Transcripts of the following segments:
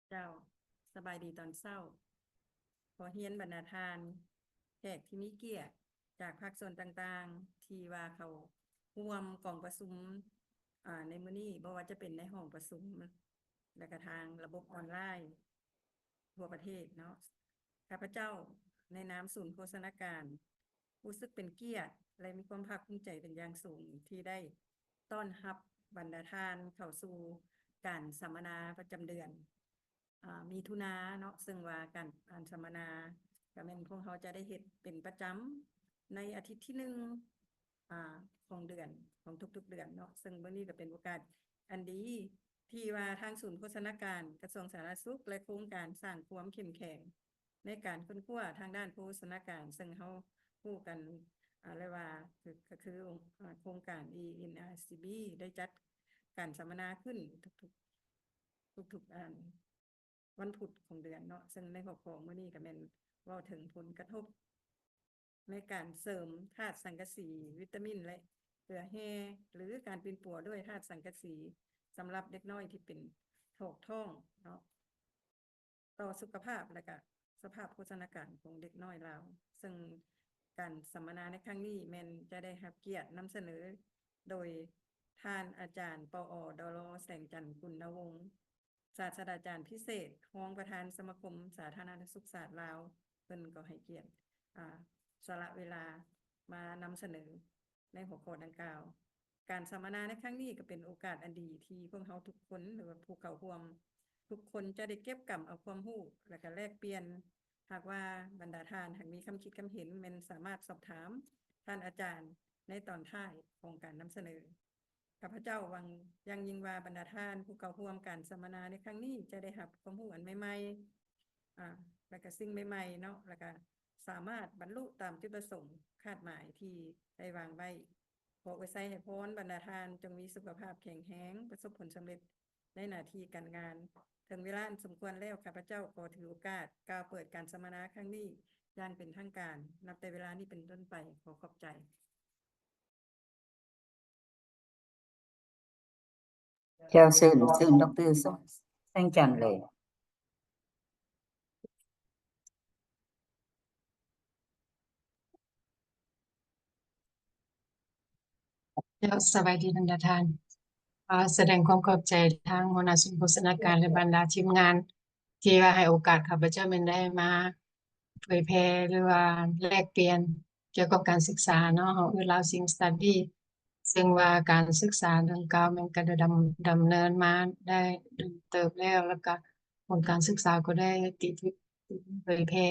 เจ้าสบายดีตอนเช้าขอเฮียนบรรณาทานแขกที่มีเกียรติจากภาคส่วนต่างๆที่ว่าเขาร่วมกองประชุมในมื้อนี้บ่ว่าจะเป็นในห้องประชุมและก็ทางระบบออนไลน์ทั่วประเทศเนาะข้าพเจ้าในนามศูนย์โฆษณาการรู้สึกเป็นเกียรติและมีความภาคภูมิใจเป็นอย่างสูงที่ได้ต้อนรับบรรดาทานเข้าสู่การสัมมนาประจำเดือนมีทุนาเนาะซึ่งว่าการสัมมนาก็แม่นพวกเขาจะได้เฮ็ดเป็นประจำในอาทิตย์ที่1ของเดือนของทุกๆเดือนเนาะซึ่งมื้อนี้ก็เป็นโอกาสอันดีที่ว่าทางศูนย์โฆษณาการกระทรวงสาธารณสุขและโครงการสร้างความเข้มแข็งในการค้นคว้าทางด้านโฆษณาการซึ่งเฮาฮู้กันเรียกว่าก็คือโครงการ ENRCB ได้จัดการสัมมนาขึ้นทุกวันพุธของเดือนเนาะซึ่งในหัวข้อมื้อนี้ก็แม่นเว้าถึงผลกระทบในการเสริมธาตุสังกะสีวิตามินและเกลือแร่หรือการปิ่นปัวด้วยธาตุสังกะสีสำหรับเด็กน้อยที่เป็นโรคท้องเนาะต่อสุขภาพและก็สภาพโภชนาการของเด็กน้อยเราซึ่งการสัมมนาในครั้งนี้แม่นจะได้รับเกียรตินำเสนอโดยท่านอาจารย์ปอดลแสงจันทร์กุลวงศ์ศาสตราจารย์พิเศษรองประธานสมาคมสาธารณสุขศาสตร์ลาวเพิ่นก็ให้เกียรติสละเวลามานำเสนอในหัวข้อดังกล่าวการสัมมนาในครั้งนี้ก็เป็นโอกาสอันดีที่พวกเราทุกคนหรือว่าผู้เข้าร่วมทุกคนจะได้เก็บกำเอาความรู้และก็แลกเปลี่ยนหากว่าบรรดาท่านหากมีคำคิดคำเห็นแม่นสามารถสอบถามท่านอาจารย์ในตอนท้ายของการนำเสนอข้าพเจ้าหวังยังยิ่งว่าบรรดาท่านผู้เข้าร่วมการสัมมนาในครั้งนี้จะได้รับความรู้อันใหม่ๆแล้วก็สิ่งใหม่ๆเนาะแล้วก็สามารถบรรลุตามจุดประสงค์คาดหมายที่ได้วางไว้ขออวยไสให้พรบรรดาท่านจงมีสุขภาพแข็งแรงประสบผลสำเร็จในหน้าที่การงานถึงเวลาสมควรแล้วข้าพเจ้าขอถือโอกาสกล่าวเปิดการสัมมนาครั้งนี้อย่างเป็นทางการนับแต่เวลานี้เป็นต้นไปขอขอบใจเจ้าซึ่งดร.แสงจันทร์เลยสวัสดีบรรดาท่านแสดงความขอบใจทางหัวหน้าศูนย์โฆษณาการและบรรดาทีมงานที่ว่าให้โอกาสข้าพเจ้าได้มาเผยแพร่หรือว่าแลกเปลี่ยนเกี่ยวกับการศึกษาเนาะHousing Study ซึ่งว่าการศึกษาดังกล่าวมันก็ได้ดำเนินมาได้เติบแล้วก็ผลการศึกษาก็ได้ติดเผยแพร่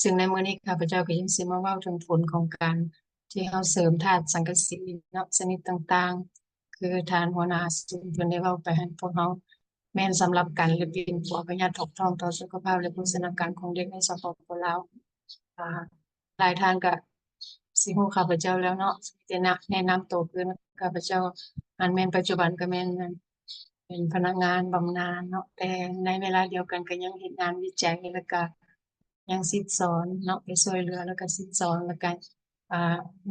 ซึ่งในมื้อนี้ข้าพเจ้าก็ยังสิมาเว้าถึงผลของการที่เราเสริมธาตุสังกะสีเนาะชนิดต่างๆคือทานหัวหน้าศูนย์เพิ่นได้เว้าไปให้พวกเราแม่นสำหรับการระเบียนปัวพยาธิท้องต่อสุขภาพและโภชนาการของเด็กในสปปลาวหลายท่านก็สิฮู้ข้าพเจ้าแล้วเนาะแต่แนะนำตัวคือข้าพเจ้าอันแม่นปัจจุบันก็แม่นเป็นพนักงานบำนาญเนาะแต่ในเวลาเดียวกันก็ยังเฮ็ดงานวิจัยแล้วก็ยังสิสอนเนาะไปช่วยเหลือแล้วก็สิสอนแล้วก็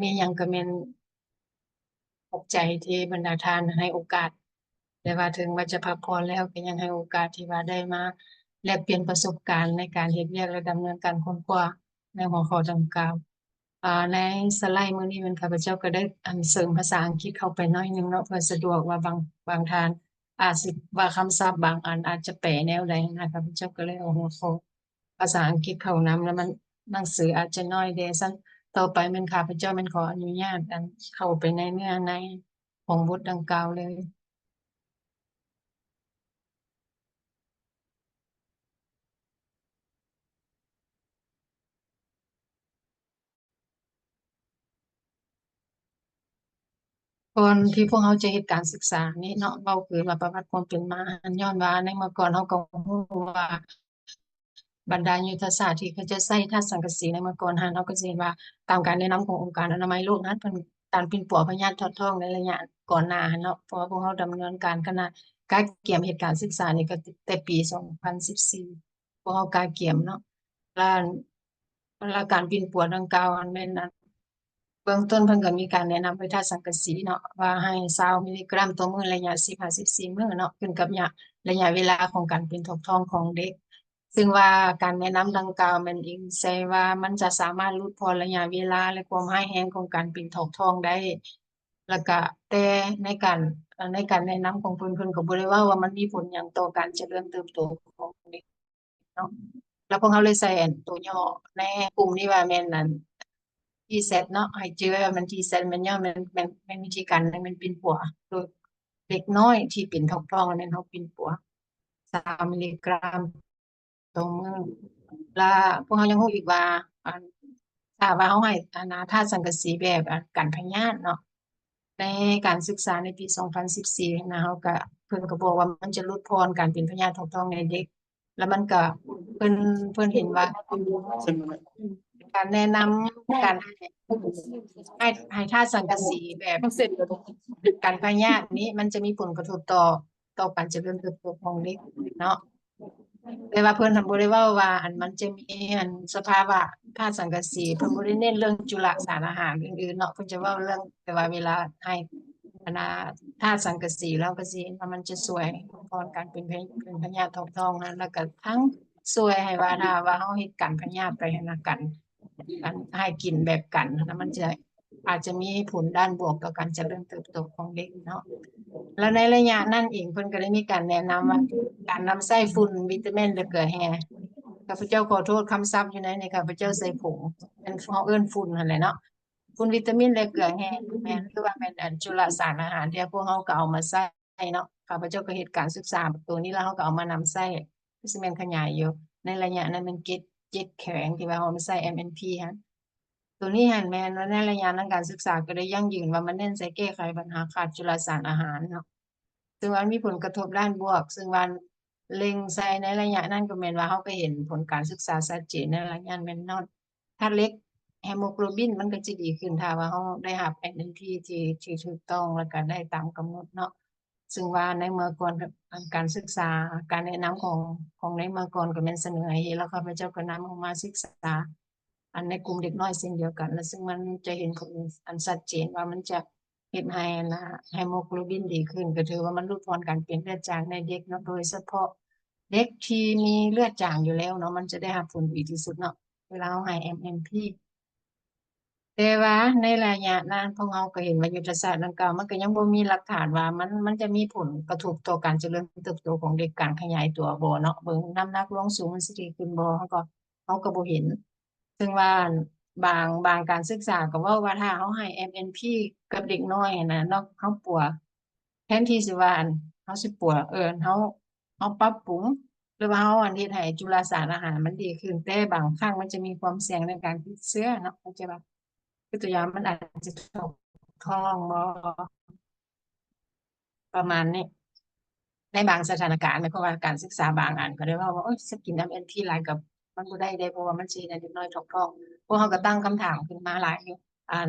มีหยังก็แม่นขอบใจที่บรรดาท่านให้โอกาสแต่ว่าถึงว่าจะพักผ่อนแล้วก็ยังให้โอกาสที่ว่าได้มาแลกเปลี่ยนประสบการณ์ในการเฮ็ดเวียกและดำเนินการค้นคว้าในหัวข้อดังกล่าวในสไลด์มื้อนี้มันข้าพเจ้าก็ได้เสริมภาษาอังกฤษเข้าไปหน่อยหนึ่งเนาะเพื่อสะดวกว่าบางท่านอาจสิว่าคำศัพท์บางอันอาจจะแปลแนวใดนะข้าพเจ้าก็เลยเอาหัวข้อภาษาอังกฤษเข้านำแล้วมันหนังสืออาจจะน้อยเดะซั่นต่อไปแม่นข้าพเจ้าแม่นขออนุญาตเข้าไปในเนื้อในของบทดังกล่าวเลยก่อนที่พวกเราจะเฮ็ดการศึกษานี่เนาะเว้าคือว่าประวัติความเป็นมาอันย้อนว่าในเมื่อก่อนเราก็รู้ว่าบรรดายุทธศาสตร์ที่เขาจะใช้ธาตุสังกะสีในเมื่อก่อนหั้นเราก็สิเห็นว่าตามการแนะนำขององค์การอนามัยโลกนั้นเพิ่นการปิ่นปัวพยาธิท้องในระยะก่อนหน้าหั้นเนาะเพราะว่าพวกเราดำเนินการคณะการเกียมเหตุการณ์ศึกษานี่ก็แต่ปี2014พวกเราการเกียมเนาะแล้วการปิ่นปัวดังกล่าวอันแม่น เบื้องต้นเพิ่นก็มีการแนะนำไปทางสังกะสีเนาะว่าให้20มิลลิกรัมต่อมื้อระยะ15-14มื้อเนาะขึ้นกับระยะเวลาของการเป็นท้องของเด็กซึ่งว่าการแนะนำดังกล่าวมันอิงใส่ว่ามันจะสามารถลดพรระยะเวลาและความร้ายแรงของการเป็นท้องได้แล้วก็แต่ในการแนะนำของเพิ่นก็บ่ได้เว้าว่ามันมีผลหยังต่อการเจริญเติบโตของเด็กเนาะแล้วพวกเราเลยใส่อันตัวย่อในกลุ่มนี้ว่าแม่นนั่น TSAT เนาะให้ชื่อว่ามัน TSAT มันย่อมันวิธีการให้มันเป็นปัวโดยเด็กน้อยที่เป็นท้องๆนั้นเฮาเป็นปัว3มิลลิกรัมต่อมื้อแล้วพวกเรายังรู้อีกว่าอันถ้าว่าเฮาให้ธาตุสังกะสีแบบกันพยาธิเนาะในการศึกษาในปี2014นะเฮาก็เพิ่นก็บอกว่ามันจะลดพรการเป็นพยาธิท้องๆในเด็กแล้วมันก็เพิ่นเห็นว่าการแนะนำการให้ธาตุสังกะสีแบบกันพยาธินี้มันจะมีผลกระทบต่อการเจริญเติบโตของเด็กเนาะแต่ว่าเพิ่นบ่ได้เว้าว่าอันมันจะมีอันสภาวะธาตุสังกะสีเพิ่นบ่ได้เน้นเรื่องจุลสารอาหารอื่นๆเนาะเพิ่นจะเว้าเรื่องแต่ว่าเวลาให้อันน่ะธาตุสังกะสีแล้วก็สิเห็นว่ามันจะช่วยลดการเป็นพยาธิท้องนะแล้วก็ทั้งช่วยให้ว่าถ้าว่าเฮาเฮ็ดกันพยาธิไปหั้นน่ะกันให้กินแบบกันแล้วมันจะอาจจะมีผลด้านบวกต่อการเจริญเติบโตของเด็กเนาะ แล้วในระยะนั้นเองเพิ่นก็ได้มีการแนะนำว่าการนำใส่ฝุ่นวิตามินและเกลือแร่ข้าพเจ้าขอโทษคำศัพท์อยู่ในนี่ข้าพเจ้าใส่ผงเป็นเฮาเอิ้นฝุ่นนั่นแหละเนาะฝุ่นวิตามินและเกลือแร่แม่นคือว่าแม่นอันจุลสารอาหารที่พวกเฮาก็เอามาใส่เนาะข้าพเจ้าก็เฮ็ดการศึกษาตัวนี้แล้วเฮาก็เอามานำใส่คือสิแม่นขยายอยู่ในระยะนั้นมันเจ็ดแข็งที่ว่าเฮามาใส่ MNP ฮะ ตัวนี้หันแม่นว่าในระยะนั้นการศึกษาก็ได้ยั่งยืนว่ามันเน้นใส่แก้ไขปัญหาขาดจุลสารอาหารเนาะซึ่งว่ามีผลกระทบด้านบวก ซึ่งว่าเล็งใส่ในระยะนั้นก็แม่นว่าเราก็เห็นผลการศึกษาชัดเจนในระยะแม่นเนาะธาตุเหล็กฮีโมโกลบินมันก็จะดีขึ้นถ้าว่าเราได้รับ NNP ที่ถูกต้องแล้วก็ได้ตามกำหนดเนาะซึ่งว่าในเมื่อก่อนการศึกษาการแนะนำของในเมื่อก่อนก็แม่นเสนอให้เฮ็ดแล้วข้าพเจ้าก็นำเอามาศึกษา อันในกลุ่มเด็กน้อยเช่นเดียวกันแล้วซึ่งมันจะเห็นผลอันชัดเจนว่ามันจะเฮ็ดให้ไฮโมโกลบินดีขึ้นก็ถือว่ามันลดพรการเปลี่ยนเลือดจางในเด็กเนาะโดยเฉพาะเด็กที่มีเลือดจางอยู่แล้วเนาะมันจะได้รับผลดีที่สุดเนาะเวลาเราให้ MMP แต่ว่าในระยะนั้นพวกเราก็เห็นว่ายุทธศาสตร์ดังกล่าวมันก็ยังบ่มีหลักฐานว่ามันจะมีผลกระทบต่อการเจริญเติบโตของเด็กการขยายตัวบ่เนาะเบิ่งน้ำหนักลงสูงมันสิดีขึ้นบ่เราก็บ่เห็น ซึ่งว่าบางการศึกษาก็เว้าว่าถ้าเราให้ MNP กับเด็กน้อยน่ะเนาะเราปัวแทนที่สิว่าอันเราสิปัวเราปรับปรุงหรือว่าเราอันเฮ็ดให้จุลสารอาหารมันดีขึ้นแต่บางครั้งมันจะมีความเสี่ยงในการติดเชื้อเนาะเข้าใจบ่คือตัวอย่างมันอาจจะตกท้องบ่ประมาณนี้ ในบางสถานการณ์หมายความว่าการศึกษาบางอันก็ได้ว่าโอ๊ยสิกิน MNP หลายกับมันบ่ได้เพราะว่ามันสิเฮ็ดให้เด็กน้อยท้องพวกเขาก็ตั้งคำถามขึ้นมาหลายอยู่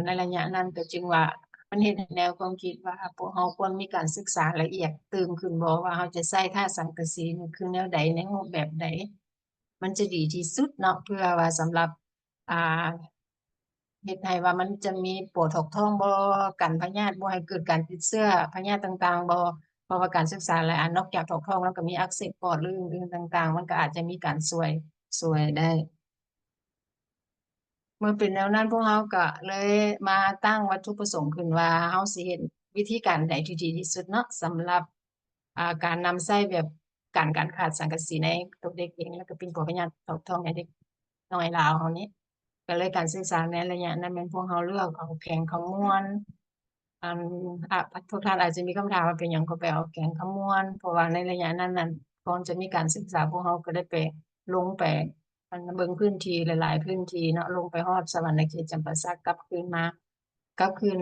ในระยะนั้นก็จึงว่ามันเฮ็ดให้แนวความคิดว่าพวกเราควรมีการศึกษาละเอียดตื่นขึ้นบ่ว่าเราจะใช้ธาตุสังกะสีนี่คือแนวใดในรูปแบบใดมันจะดีที่สุดเนาะเพื่อว่าสำหรับอ่า เฮ็ดให้ว่ามันจะมีปวดท้องบ่กันพยาธิบ่ให้เกิดการติดเชื้อพยาธิต่างๆบ่เพราะว่าการศึกษาหลายอันนอกจากท้องแล้วก็มีอักเสบปอดหรืออื่นๆต่างๆมันก็อาจจะมีการช่วยได้เมื่อเป็นแนวนั้นพวกเราก็เลยมาตั้งวัตถุประสงค์ขึ้นว่าเราสิเฮ็ดวิธีการใดที่ดีที่สุดเนาะสำหรับการนำใช้แบบการขาดสังกะสีในตัวเด็กเองแล้วก็เป็นพวกพยาธิท้องในเด็กน้อยลาวเฮานี้ ก็เลยการศึกษาในระยะนั้นแม่นพวกเราเลือกเอาแกงขมวนอันทุกท่านอาจจะมีคำถามว่าเป็นหยังก็ไปเอาแกงขมวนเพราะว่าในระยะนั้นน่ะก่อนจะมีการศึกษาพวกเราก็ได้ไปลงไปเบิ่งพื้นที่หลายๆพื้นที่เนาะลงไปฮอดสวรรณเขตจำปาสักกลับคืนม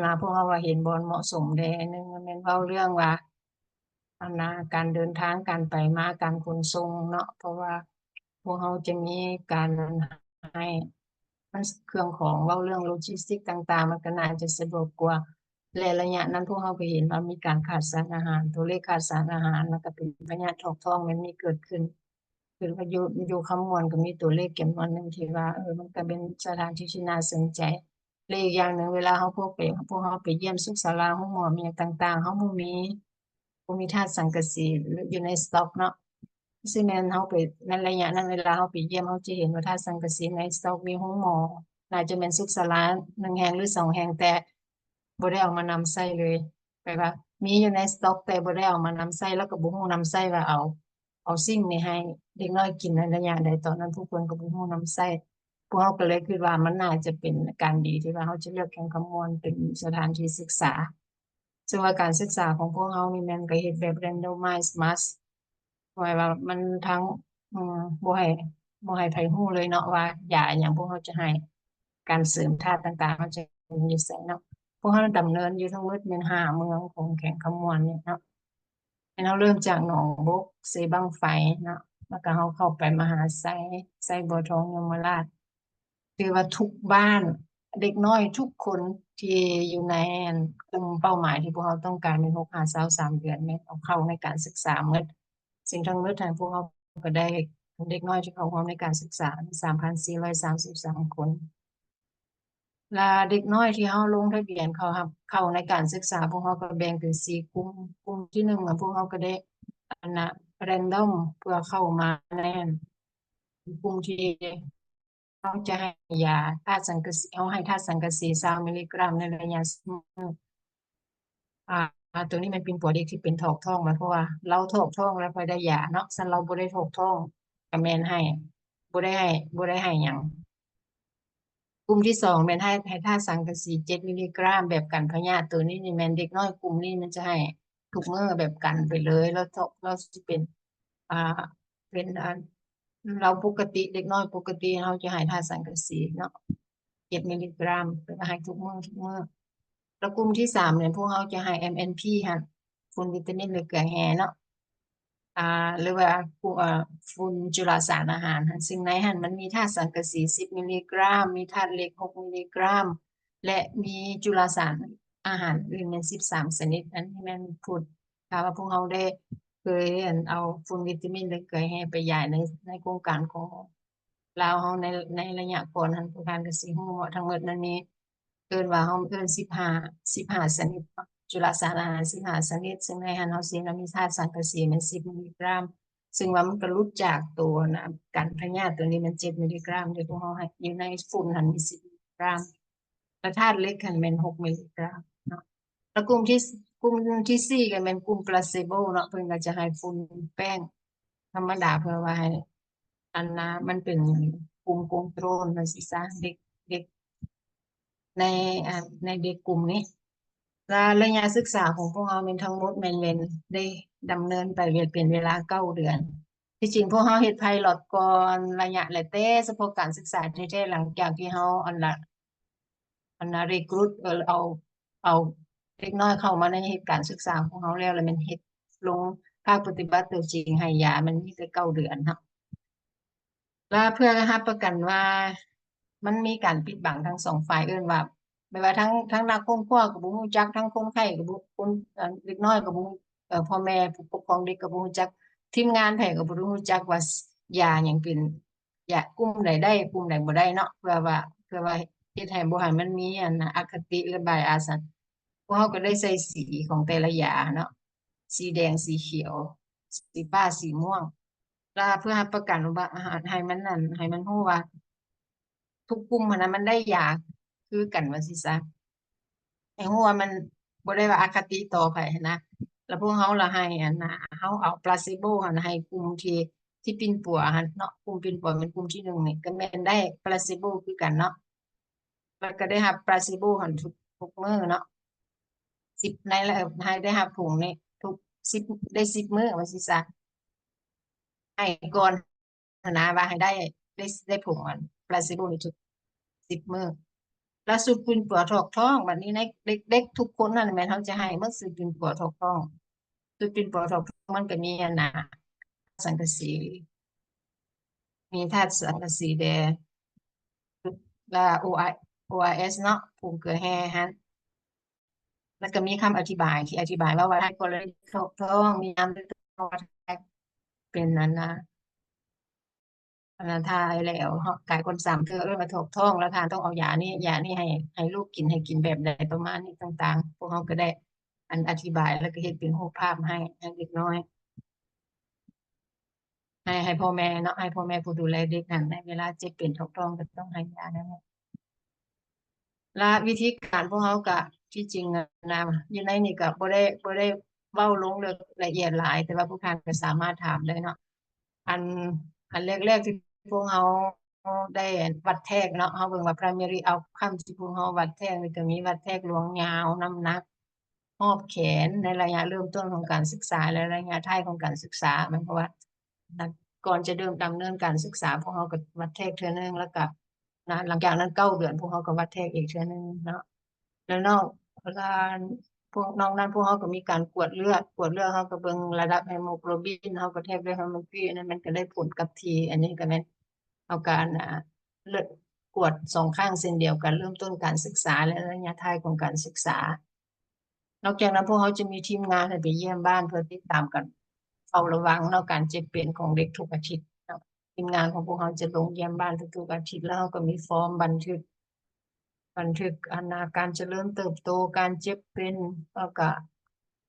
าพวกเราว่าเห็นบ่เหมาะสมแด่หนึ่งแม่นเว้าเรื่องว่าการเดินทางการไปมาการขนส่งเนาะเพราะว่าพวกเราจะมีการให้ มันเครื่องของเว้าเรื่องโลจิสติกต่างๆมันก็น่าจะสะดวกกว่าและระยะนั้นพวกเราก็เห็นว่ามีการขาดสารอาหารตัวเลขขาดสารอาหารแล้วก็เป็นพยาธิท้องมันมีเกิดขึ้นคือว่าอยู่คำมวณก็มีตัวเลขจำนวนหนึ่งที่ว่ามันก็เป็นสถานที่ที่น่าสนใจ และอีกอย่างหนึ่งเวลาพวกเราไปเยี่ยมสุขศาลาห้องหมอมีอย่างต่างๆเขาบ่มีธาตุสังกะสีอยู่ในสต็อกเนาะซึ่งแม่นเราไปในระยะนั้นเวลาเราไปเยี่ยมเราจะเห็นว่าธาตุสังกะสีในสต็อกมีห้องหมอน่าจะเป็นสุขศาลา1แห่งหรือ2แห่งแต่บ่ได้เอามานำใช้เลยแปลว่ามีอยู่ในสต็อกแต่บ่ได้เอามานำใช้แล้วก็บ่ฮู้นำใช้ว่าเอาสิ่งนี้ให้เด็กน้อยกินในระยะใดตอนนั้นทุกคนก็บ่ฮู้นำใช้ พวกเราก็เลยคิดว่ามันน่าจะเป็นการดีที่ว่าเขาจะเลือกแข่งขมวนเป็นสถานที่ศึกษาซึ่งว่าการศึกษาของพวกเรานี่แม่นก็เฮ็ดแบบ randomized mass หมายว่ามันทั้งอืมบ่ให้ไผรู้เลยเนาะว่ายาอิหยังพวกเราจะให้การเสริมธาตุต่างๆเราจะมีอยู่ไสเนาะพวกเราดำเนินอยู่ทั้งหมดแม่น5 เมืองของแข่งขมวนเนี่ยเนาะให้เราเริ่มจากหนองบกเสบังไฟเนาะแล้วก็เราเข้าไปมหาไสไสบัวทองยมราช คือว่าทุกบ้านเด็กน้อยทุกคนที่อยู่ในกลุ่มเป้าหมายที่พวกเราต้องการเป็น6 5 23 เดือนแม่นเอาเข้าในการศึกษาหมดสิ่งทั้งหมดทางพวกเราก็ได้เด็กน้อยที่เข้าร่วมในการศึกษา3,433 คนและเด็กน้อยที่เราลงทะเบียนเข้าในการศึกษาพวกเราก็แบ่งเป็น4กลุ่มกลุ่มที่1อะพวกเราก็ได้อันน่ะ random เพื่อเข้ามาในกลุ่มที่ เขาจะให้ยาธาตุสังกะสีเอาให้ธาตุสังกะสี20 มิลลิกรัมในระยะ10 มื้ออ่ตัวนี้มันเป็นตัวเด็กที่เป็นถอกท้องมาเพราะว่าเราถอกท้องแล้วค่อยได้ยาเนาะซั้นเราบ่ได้ถอกท้องก็แม่นให้บ่ได้ให้หยังกลุ่มที่2แม่นให้ธาตุสังกะสี7 มิลลิกรัมแบบกันพยาธิตัวนี้นี่แม่นเด็กน้อยกลุ่มนี้มันจะให้ทุกมื้อแบบกันไปเลยแล้วเราสิเป็นอ่าเป็นเราปกติเด็กน้อยปกติเราจะให้ธาตุสังกะสีเนาะ 7 มิลลิกรัมเป็นให้ทุกมื้อแล้วกลุ่มที่3เนี่ยพวกเราจะให้ MNP หั่นฝุ่นวิตามินหรือเกลือแร่เนาะหรือว่าฝุ่นจุลสารอาหารหั่นซึ่งในหั่นมันมีธาตุสังกะสี10 มิลลิกรัมมีธาตุเหล็ก6 มิลลิกรัมและมีจุลสารอาหารอื่นแม่น13ชนิดอันนี้แม่นพูดถ้าว่าพวกเราได้เคยเอาฝุ่นวิตามินหรือเกลือแร่ไปย้ายในโครงการของ ลาวเราในระยะก่อนหั้นผู้การก็สิรู้ว่าทั้งหมดนั้นมีเอิ้นว่าเราเอิ้น15ชนิดเนาะจุลสารอาหาร15ชนิดซึ่งในหั้นเราสิมีธาตุสังกะสีแม่น10 มิลลิกรัมซึ่งว่ามันก็หลุดจากตัวนะกันพยาธิตัวนี้มัน7 มิลลิกรัมที่พวกเราให้อยู่ในฝุ่นหั้นมี10 มิลลิกรัมแล้วธาตุเหล็กหั้นแม่น6 มิลลิกรัมเนาะแล้วกลุ่มที่4ก็แม่นกลุ่ม placebo เนาะเพิ่นก็จะให้ฝุ่นแป้งธรรมดาเพื่อว่าให้ อันนะมันเป็นกลุ่มคอนโทรลว่าสิซะเด็กในในเด็กกลุ่มนี้และระยะศึกษาของพวกเราแม่นทั้งหมดแม่นได้ดำเนินไปเป็นเวลา9 เดือนที่จริงพวกเราเฮ็ดไพลอตก่อนระยะแลแต่เฉพาะการศึกษาแท้ๆหลังจากที่เราอันน่ะrecruitเอาเด็กน้อยเข้ามาในเหตุการณ์ศึกษาของเราแล้วมันเฮ็ดลงภาคปฏิบัติตัวจริงให้ยามันมีแต่9 เดือนเนาะ และเพื่อรับประกันว่ามันมีการปิดบังทั้ง2 ฝ่ายเอิ้นว่าไม่ว่าทั้งนักค้นคว้าก็บ่รู้จักทั้งคนไข้ก็บ่คนเด็กน้อยก็บ่พ่อแม่ผู้ปกครองเด็กก็บ่รู้จักทีมงานแพทย์ก็บ่รู้จักว่ายาหยังเป็นยากลุ่มใดได้กลุ่มใดบ่ได้เนาะเพื่อว่าเฮ็ดให้บ่ให้มันมีอันน่ะอคติหรือ bias อะพวกเราก็ได้ใส่สีของแต่ละยาเนาะสีแดงสีเขียวสีฟ้าสีม่วง แล้วเพื่อรับประกันว่าอาหารให้มันนั่นให้มันรู้ว่าทุกกลุ่มหั้นน่ะมันได้ยาคือกันว่าสิซะให้รู้ว่ามันบ่ได้ว่าอคติต่อไผหั้นนะแล้วพวกเราล่ะให้อันน่ะเราเอา placebo หั่นให้กลุ่มที่ปิ่นปัวหั่นเนาะกลุ่มปิ่นปัวเป็นกลุ่มที่1นี่ก็แม่นได้ placebo คือกันเนาะแล้วก็ได้รับ placebo หั่นทุกมื้อเนาะ10ในให้ได้รับผงนี่ทุก10ได้10มื้อว่าสิซะ ให้ก่อนนะว่าให้ได้ผงอัน placebo นี่ทุก10 มื้อแล้วสูตรปิ่นปัวถอกท้องบัดนี้ในเด็กๆทุกคนนั่นแม่นเขาจะให้หมดสูตรปิ่นปัวถอกท้องสูตรปิ่นปัวถอกท้องมันก็มีอันน่ะสังกะสีมีธาตุสังกะสีแดงและ ORS เนาะผงเกลือแร่หั้นแล้วก็มีคำอธิบายที่อธิบายว่าให้กรณีถอกท้องมีน้ำเป็นอันนั้นนะ อันนั้นทายแล้วกายคน3 เทื่อมาถกท้องแล้วทานต้องเอายานี่ให้ลูกกินให้กินแบบใดประมาณนี้ต่างๆพวกเขาก็ได้อันอธิบายแล้วก็เฮ็ดเป็นรูปภาพให้เด็กน้อย ให้พ่อแม่เนาะให้พ่อแม่ผู้ดูแลเด็กนั่นในเวลาเจ็บเป็นท้องก็ต้องให้ยานั่นแหละและวิธีการพวกเขาก็ที่จริงนะอยู่ในนี่ก็บ่ได้เว้าลงลึกละเอียดหลายแต่ว่าผู้ค้านก็สามารถถามได้เนาะอันอันแรกๆที่พวกเขาได้วัดแทกเนาะเขาเบิ่งว่า primary outcome ที่พวกเขาวัดแทกนี่ก็มีวัดแทกหลวงยาวน้ำหนักรอบแขนในระยะเริ่มต้นของการศึกษาและระยะท้ายของการศึกษาหมายความว่าก่อนจะเริ่มดำเนินการศึกษาพวกเขาก็วัดแทกเทื่อนึงแล้วก็นะหลังจากนั้น9 เดือนพวกเขาก็วัดแทกอีกเทื่อนึงเนาะแล้วนอกเวลาพวกน้องนั้นพวกเขาก็มีการกวดเลือดเขาก็เบิ่งระดับเฮโมโกลบินเขาก็แทกด้วยเฮโมโกลบินอันนั้นมันก็ได้ผลกับทีอันนี้ก็แม่นเอาการเลือดกวด2 ข้างเส้นเดียวกันเริ่มต้นการศึกษาและระยะท้ายของการศึกษานอกจากนั้นพวกเขาจะมีทีมงานให้ไปเยี่ยมบ้านเพื่อติดตามกันเฝ้าระวังเนาะการเจ็บเป็นของเด็กทุกอาทิตย์เนาะทีมงานของพวกเขาจะลงเยี่ยมบ้านทุกๆอาทิตย์แล้วเขาก็มีฟอร์มบันทึกการเจริญเติบโตการเจ็บเป็นแล้วก็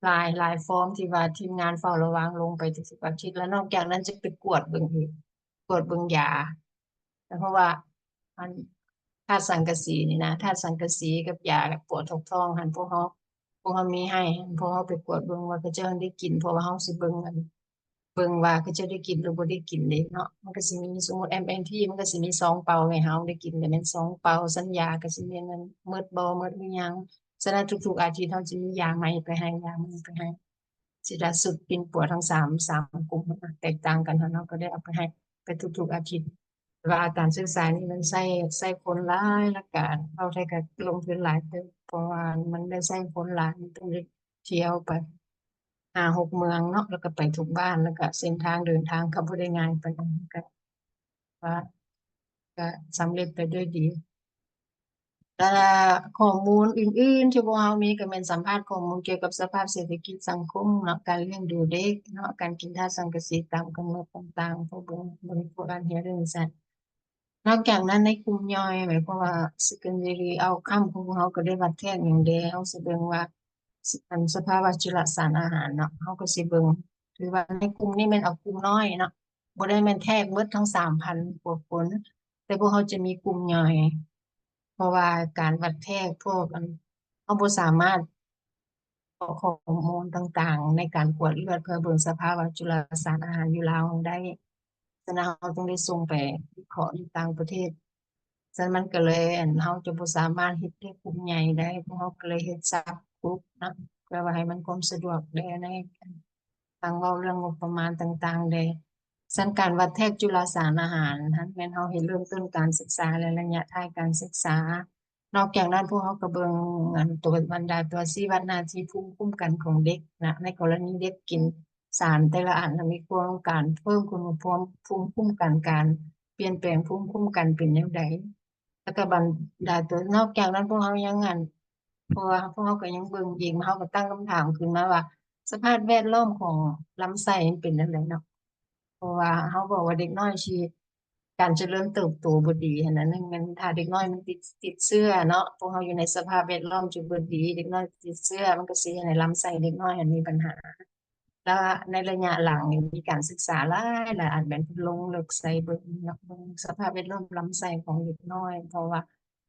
หลายฟอร์มที่ว่าทีมงานเฝ้าระวังลงไปทุกๆอาทิตย์แล้วนอกจากนั้นจะไปกวดเบิ่งอีกกวดเบิ่งยาเพราะว่าอันธาตุสังกะสีนี่นะธาตุสังกะสีกับยากับปวดท้องหันพวกเขามีให้พวกเขาไปกวดเบิ่งว่าเขาเจ้าได้กินเพราะว่าเขาสิเบิ่งว่าเขาเจ้าได้กินหรือบ่ได้กินเด้เนาะมันก็สิมีสมมุติ MNT มันก็สิมี2 เป่าให้เฮาได้กินก็แม่น2 เป่าสัญญาก็สิแม่นนั้นหมดบ่หมดหรือยังฉะนั้นทุกๆอาทิตย์เฮาจะมียาใหม่ไปให้ยาใหม่ไปให้สิได้สุดปิ่นปัวทั้งสามกลุ่มแตกต่างกันเนาะก็ได้เอาไปให้ไปทุกๆอาทิตย์ว่าการศึกษานี่มันใช้คนหลายและการเราได้ก็ลงทุนหลายเติบเพราะว่ามันได้ใช้คนหลายต้องได้เที่ยวไป5-6 เมืองเนาะแล้วก็ไปทุกบ้านแล้วก็เส้นทางเดินทางก็บ่ได้ง่ายปานนั้นก็ว่าก็สำเร็จไปด้วยดีแล้วข้อมูลอื่นๆที่พวกเรามีก็แม่นสัมภาษณ์ข้อมูลเกี่ยวกับสภาพเศรษฐกิจสังคมเนาะการเลี้ยงดูเด็กเนาะการกินธาตุสังกะสีตามกำหนดต่างๆพวกบริโภคอาหารเรื่องสัตว์ นอกจากนั้นในกลุ่มย่อยหมายความว่า secondary outcome ของเขาก็ได้วัดแค่อย่างเดียวสิเบิ่งว่าสภาวะจุลสารอาหารเนาะเขาก็สิเบิ่งถือว่าในกลุ่มนี้แม่นเอากลุ่มน้อยเนาะบ่ได้แม่นแทรกหมดทั้ง3,000กว่าคนแต่พวกเขาจะมีกลุ่มย่อยเพราะว่าการวัดแทรกพวกเขาบ่สามารถเอาข้อมูลต่างๆในการกวดเลือดเพื่อเบิ่งสภาวะจุลสารอาหารอยู่ลาวได้ ฉะนั้นเราต้องได้ส่งไปวิเคราะห์อยู่ต่างประเทศฉะนั้นมันก็เลยเราจะบ่สามารถเฮ็ดได้กลุ่มใหญ่ได้เพราะเราก็เลยเฮ็ดซับกลุ่มนะเพื่อว่าให้มันความสะดวกได้ในทางเว้าเรื่องงบประมาณต่างๆได้ฉะนั้นการวัดแทกจุลสารอาหารนั้นแม่นเราเฮ็ดเริ่มต้นการศึกษาและระยะท้ายการศึกษานอกจากนั้นพวกเราก็เบิ่งตัวบรรดาตัวชี้วัดหน้าที่ภูมิคุ้มกันของเด็กนะในกรณีเด็กกิน สารแต่ละอันมีความการเพิ่มคุณภูมิคุ้มกันการเปลี่ยนแปลงภูมิคุ้มกันเป็นแนวใดแล้วก็บรรดาตัวนอกจากนั้นพวกเขายังเพราะว่าพวกเขาก็ยังเบิ่งอีกเขาก็ตั้งคำถามขึ้นมาว่าสภาพแวดล้อมของลำไส้มันเป็นจั่งใดเนาะเพราะว่าเขาบอกว่าเด็กน้อยชีการเจริญเติบโตบ่ดีหั้นน่ะนึงมันถ้าเด็กน้อยมันติดเชื้อเนาะพวกเขาอยู่ในสภาพแวดล้อมที่บ่ดีเด็กน้อยติดเชื้อมันก็สิเฮ็ดให้ลำไส้เด็กน้อยอันมีปัญหา แล้วในระยะหลังนี่มีการศึกษาหลายอันเป็นลงลึกใส่เบิ่งเนาะเบิ่งสภาพแวดล้อมลำไส้ของเด็กน้อยเพราะว่า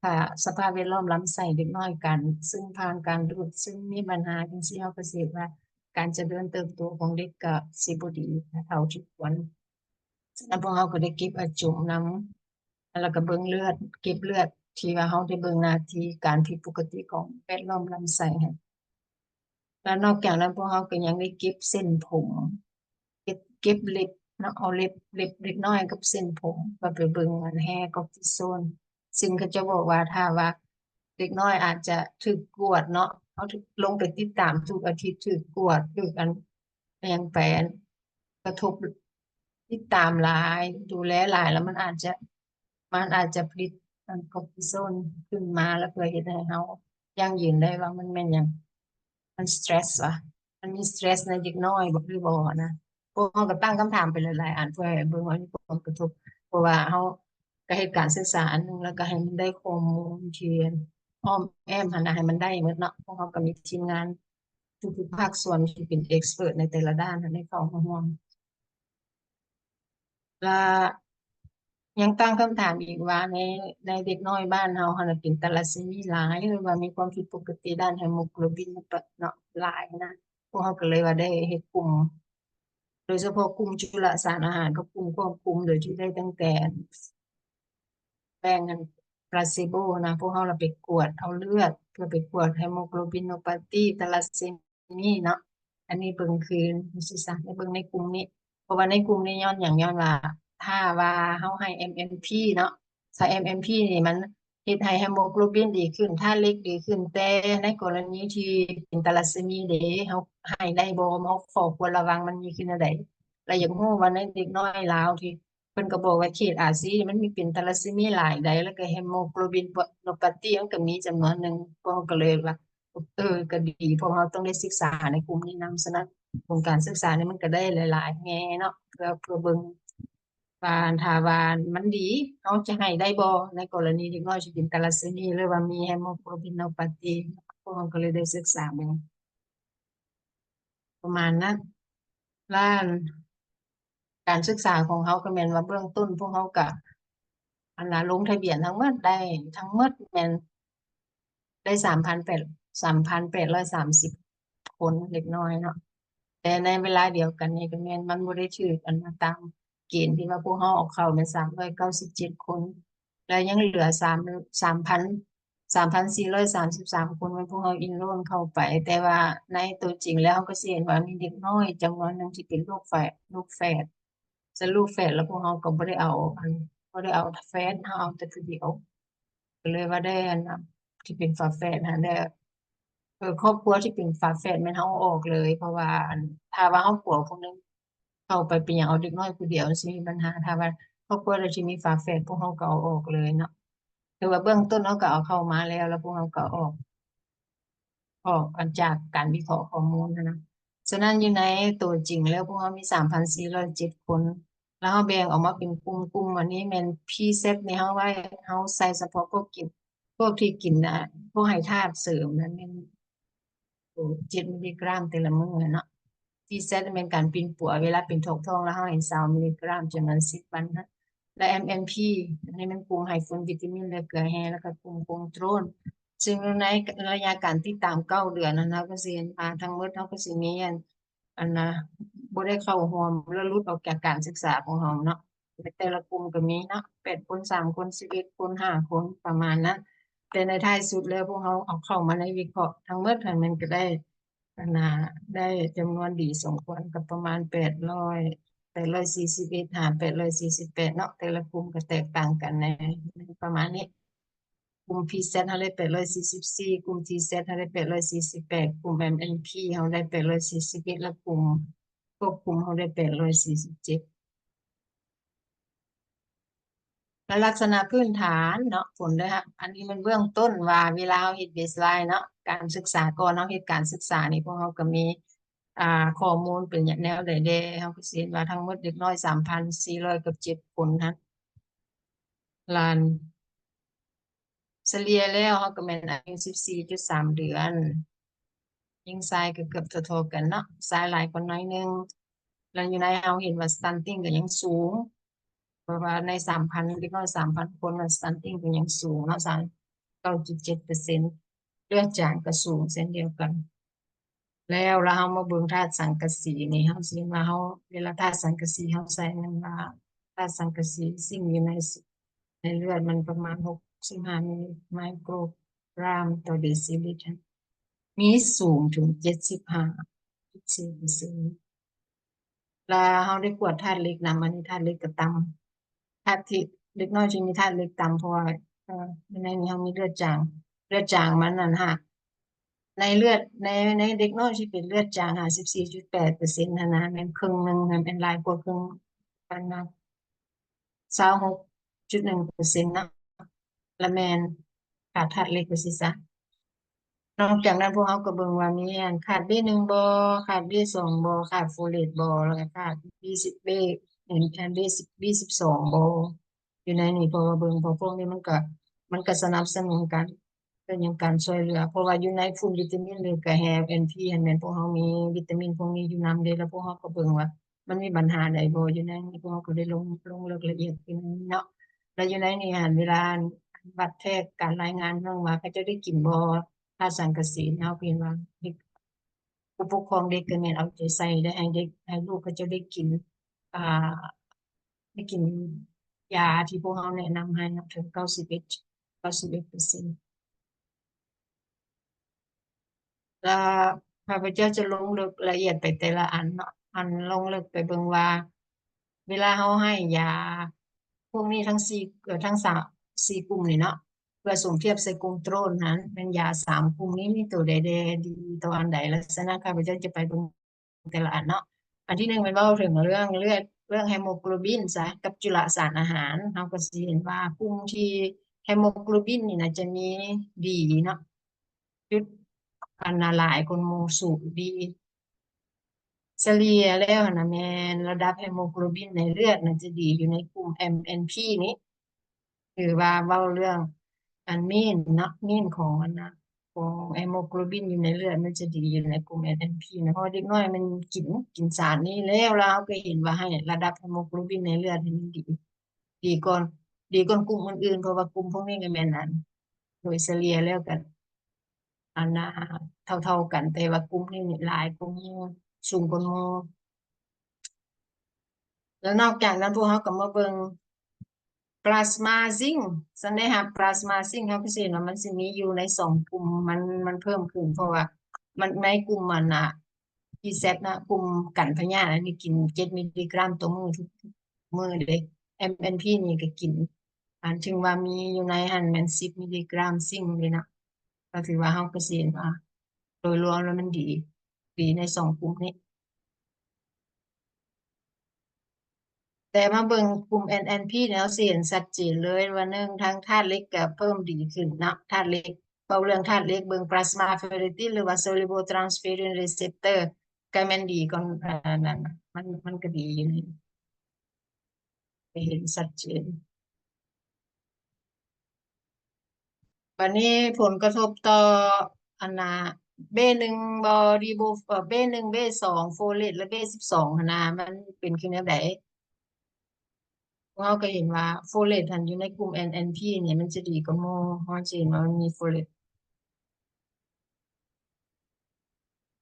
ถ้าสภาพแวดล้อมลำไส้เด็กน้อยกันซึ่งผ่านการดูดซึ่งมีปัญหาจังซี่เราก็สิว่าการเจริญเติบโตของเด็กก็สิบ่ดีเท่าที่ควรฉะนั้นพวกเราก็ได้เก็บจุมนำแล้วก็เบิ่งเลือดเก็บเลือดที่ว่าเราได้เบิ่งหน้าที่การผิดปกติของแวดล้อมลำไส้ให้ แล้วนอกจากนั้นพวกเขาก็ยังได้เก็บเส้นผมเก็บเล็บเนาะเอาเล็บเล็กน้อยกับเส้นผมมาไปเบิ่งอันแฮร์คอร์ติซอนซึ่งเขาจะบอกว่าถ้าว่าเด็กน้อยอาจจะถูกกวดเนาะเขาถูกลงไปติดตามทุกอาทิตย์ถูกกวดถูกอันยังแปลนกระทบติดตามหลายดูแลหลายแล้วมันอาจจะผลิตอันคอร์ติซอนขึ้นมาแล้วเพื่อเฮ็ดให้เรายั่งยืนได้ว่ามันแม่นหยัง มันสเตรสว่ะมันมีสเตรสในเด็กน้อยบอกหรือบ่นะพวกเขาก็ตั้งคำถามไปหลายๆอันเพื่อให้เบิ่งว่ามีผลกระทบ เพราะว่าเขาก็เฮ็ดการศึกษาอันหนึงแล้วก็ให้มันได้ข้อมูลที่อ้อมแอมหั้นน่ะให้มันได้หมดเนาะเพราะเขาก็มีทีมงานทุกๆภาคส่วนที่เป็นเอ็กซ์เพิร์ตในแต่ละด้านให้เข้ามาร่วมและยังตั้งคำถามอีกว่าในเด็กน้อยบ้านเราหั้นน่ะเป็นทาลัสซีเมียหลายหรือว่ามีความผิดปกติด้านฮีโมโกลบินเนาะหลายนะพวกเขาก็เลยว่าได้เฮ็ดกลุ่ม โดยเฉพาะกลุ่มจุลสารอาหารกับกลุ่มควบคุมโดยที่ได้ตั้งแต่แบ่งกันพลาซิโบนะพวกเราไปกวดเอาเลือดเพื่อไปกวดไฮโมโกลบินโนปาตีทาลัสซีเมียเนาะอันนี้เบิ่งคืนศึกษาในเบิ่งในกลุ่มนี้เพราะว่าในกลุ่มนี้ย้อนว่าถ้าว่าเฮาให้ MMP เนาะถ้า MMP นี่มันเฮ็ดให้ไฮโมโกลบินดีขึ้นถ้าเล็กดีขึ้นแต่ในกรณีที่เป็นทาลัสซีเมียเด้เฮาให้ได้บ่เฮาขอควรระวังมันมีขึ้นจั่งใด แล้วอยากรู้ว่าในเด็กน้อยลาวที่เพิ่นก็บอกว่าเขตอาซีนี่มันมีเป็นทาลัสซีเมียหลายใดแล้วก็เฮโมโกลบินโนปาตีมันก็มีจำนวนหนึ่งพวกเราก็เลยว่าก็ดีเพราะเราต้องได้ศึกษาในกลุ่มนี้นำฉะนั้นโครงการศึกษานี่มันก็ได้หลายๆแง่เนาะเพื่อเบิ่งว่าถ้าว่ามันดีเราจะให้ได้บ่ในกรณีเด็กน้อยที่เป็นทาลัสซีเมียหรือว่ามีเฮโมโกลบินโนปาตีพวกเราก็เลยได้ศึกษาเบิ่งประมาณนั้นล้าน การศึกษาของเขาก็แม่นว่าเบื้องต้นพวกเขาก็อันน่ะลงทะเบียนทั้งหมดได้ทั้งหมดแม่นได้3,830คนเล็กน้อยเนาะแต่ในเวลาเดียวกันนี่ก็แม่นมันบ่ได้ถูกอันมาตามเกณฑ์ที่ว่าพวกเราเอาเข้าแม่น397คนแล้วยังเหลือ3,433คนมันพวกเราอินโรลเข้าไปแต่ว่าในตัวจริงแล้วเราก็สิเห็นว่ามีเด็กน้อยจำนวนหนึ่งที่เป็นลูกแฝด สรุปแฟนแล้วพวกเราก็บ่ได้เอาบ่ได้เอาแฟนเราเอาแต่ผู้เดียวก็เลยว่าได้อันน่ะที่เป็นฝาแฝดได้ครอบครัวที่เป็นฝาแฝดแม่นเราเอาออกเลยเพราะว่าถ้าว่าเราผัวผู้หนึงเข้าไปเป็นหยังเอาเด็กน้อยผู้เดียวสิมีปัญหาถ้าว่าครอบครัวใดที่มีฝาแฝดพวกเราก็เอาออกเลยเนาะแต่ว่าเบื้องต้นเราก็เอาเข้ามาแล้วพวกเราก็ออกกันจากการวิเคราะห์ข้อมูลนะฉะนั้นอยู่ในตัวจริงแล้วพวกเรามี3,407คนแล้วเราแบ่งออกมาเป็นกลุ่มอันนี้แม่นพีเซตนี่เราไว้เราใส่เฉพาะพวกที่กินพวกให้ธาตุเสริมนั้นแม่น7มิลลิกรัมแต่ละมื้อเนาะที่เซตเป็นการปิ่นปัวเวลาเป็นท้องแล้วเราให้20มิลลิกรัมจำนวน10วันนะและ MMP อันนี้มันกลุ่มให้ฝุ่นวิตามินและเกลือแร่แล้วก็กลุ่มคงโทรล ซึ่งในระยะการติดตาม9 เดือนนั้นเราก็สิเห็นทั้งหมดเราก็สิมีอันน่ะบ่ได้เข้าร่วมแล้วหลุดออกจากการศึกษาของเราเนาะแต่ละกลุ่มก็มีเนาะ8คน3คน11คน5คนประมาณนั้นแต่ในท้ายสุดแล้วพวกเราเอาเข้ามาในวิเคราะห์ทั้งหมดให้มันก็ได้อันน่ะได้จำนวนดีสมควรกับประมาณ841848เนาะแต่ละกลุ่มก็แตกต่างกันในประมาณนี้ กลุ่ม PZ เขาได้844กลุ่ม TZ เขาได้848กลุ่ม MNP เขาได้841และกลุ่มควบคุมเขาได้847และลักษณะพื้นฐานเนาะผลเด้อค่ะอันนี้มันเบื้องต้นว่าเวลาเราเฮ็ดเบสไลน์เนาะการศึกษาก่อนเนาะเฮ็ดการศึกษานี่พวกเราก็มีข้อมูลเป็นแนวใดแด่เราก็สิเห็นว่าทั้งหมดเด็กน้อย3,400กับ7คนนะล้านเฉลี่ยแล้วเราก็แม่นอายุ14.3เดือนหญิงชายก็เกือบเท่าๆกันเนาะชายหลายคนน้อยหนึงแล้วอยู่ในเราเห็นว่า stunting ก็ยังสูงเพราะว่าใน3,000เด็กน้อย3,000คนน่ะ stunting ก็ยังสูงเนาะ9.7%เลือดจางก็สูงเช่นเดียวกันแล้วเรามาเบิ่งธาตุสังกะสีนี่เราสิว่าเราเวลาธาตุสังกะสีเราใส่มันว่าธาตุสังกะสีสิ่งอยู่ในเลือดมันประมาณ65มิลลิไมโครกรัมต่อเดซิลิตรมีสูงถึง75.4%แล้วเราได้กวดธาตุเหล็กนำอันนี้ธาตุเหล็กก็ต่ำธาตุที่เด็กน้อยที่มีธาตุเหล็กต่ำเพราะว่าในนี้เรามีเลือดจางมันนั่นฮะในเลือดในเด็กน้อยที่เป็นเลือดจาง54.8%นะแม่นครึ่งหนึงแม่นเป็นหลายกว่าครึ่งกันนะ26.1%นะและแม่นขาดธาตุเหล็กไปสิซะ นอกจากนั้นพวกเขาก็เบิ่งว่ามีอันขาด B1 บ่ขาด B2 บ่ขาดโฟเลตบ่แล้วก็ขาด B10 เห็นB12บ่อยู่ในนี่เพราะว่าเบิ่งเพราะพวกนี้มันก็สนับสนุนกันเป็นอย่างการช่วยเหลือเพราะว่าอยู่ในฟูมวิตามินหรือก็แฮป NP อันแม่นพวกเฮามีวิตามินพวกนี้อยู่นำเด้แล้วพวกเฮาก็เบิ่งว่ามันมีปัญหาใดบ่อยู่ในนี้พวกเฮาก็ได้ลงรายละเอียดอยู่ในนี้เนาะแล้วอยู่ในนี่หั่นเวลาบัดแทกการรายงานเรื่องว่าเขาจะได้กินบ่ธาตุสังกะสีเฮาก็เห็นว่าผู้ปกครองเด็กก็แม่นเอาใจใส่ได้ให้เด็กให้ลูกเขาจะได้กินอ่าได้กินยาที่พวกเฮาแนะนำให้นะถึง91%แล้วข้าพเจ้าจะลงลึกละเอียดไปแต่ละอันเนาะอันลงลึกไปเบิ่งว่าเวลาเฮาให้ยาพวกนี้ทั้งทั้ง4กลุ่มนี่เนาะเพื่อส่งเทียบใส่กลุ่มโตรนนั้นเป็นยา3กลุ่มนี้มีตัวใดดีตัวอันใดลักษณะข้าพเจ้าจะไปเบิ่งแต่ละอันเนาะอันที่หนึ่งเป็นเว้าถึงเรื่องเลือดเรื่องไฮโมโกลบินซะกับจุลสารอาหารเฮาก็สิเห็นว่ากลุ่มที่ไฮโมโกลบินนี่น่ะจะมีดีเนาะจุดอันน่ะหลายคนหมู่สูงดีเฉลี่ยแล้วหั่นน่ะแม่นระดับไฮโมโกลบินในเลือดน่ะจะดีอยู่ในกลุ่ม MNP นี้คือว่าเว้าเรื่องอันมีนเนาะมีนของอันน่ะของไฮโมโกลบินอยู่ในเลือดมันจะดีอยู่ในกลุ่ม MNP นะเพราะเด็กน้อยมันกินสารนี้แล้วเราก็เห็นว่าให้ระดับไฮโมโกลบินในเลือดนี่มันดีก่อนกลุ่มอื่นๆเพราะว่ากลุ่มพวกนี้ก็แม่นอันโดยเฉลี่ยแล้วกันอันน่ะเท่าๆกันแต่ว่ากลุ่มนี้นี่หลายกลุ่มสูงกว่าหมู่แล้วนอกจากนั้นพวกเขาก็มาเบิ่งพลาสมาซิงค์สันได้รับพลาสมาซิงค์เขาก็สิเห็นว่ามันสิมีอยู่ใน2กลุ่มมันเพิ่มขึ้นเพราะว่ามันในกลุ่มมันน่ะ PZ นะกลุ่มกันพยาธิอันนี้กิน7มิลลิกรัมต่อมื้อทุกมื้อเด้ MNP นี่ก็กินอันถึงว่ามีอยู่ในหั้นแม่น10มิลลิกรัมซิงค์เลยนะก็ถือว่าเราก็สิเห็นว่าโดยรวมแล้วมันดีใน2กลุ่มนี้ แต่มาเบิ่งกลุ่ม NNP แล้วสิเห็นชัดเจนเลยว่าหนึ่งทางธาตุเหล็กก็เพิ่มดีขึ้นเนาะธาตุเหล็กเว้าเรื่องธาตุเหล็กเบิ่ง plasma ferritin หรือว่า soluble transferrin receptor ก็แม่นดีก่อนนั่นน่ะมันก็ดีอยู่นี่ก็เห็นชัดเจนบัดนี้ผลกระทบต่ออันน่ะ B1 บ่ดีบ่B1 B2 โฟเลตและ B12 หั้นน่ะมันเป็นคือแนวใด เราก็เห็นว่าโฟเลตหันอยู่ในกลุ่ม NNP เนี่ยมันจะดีกว่าหมู่เราจะเห็นว่ามันมีโฟเลต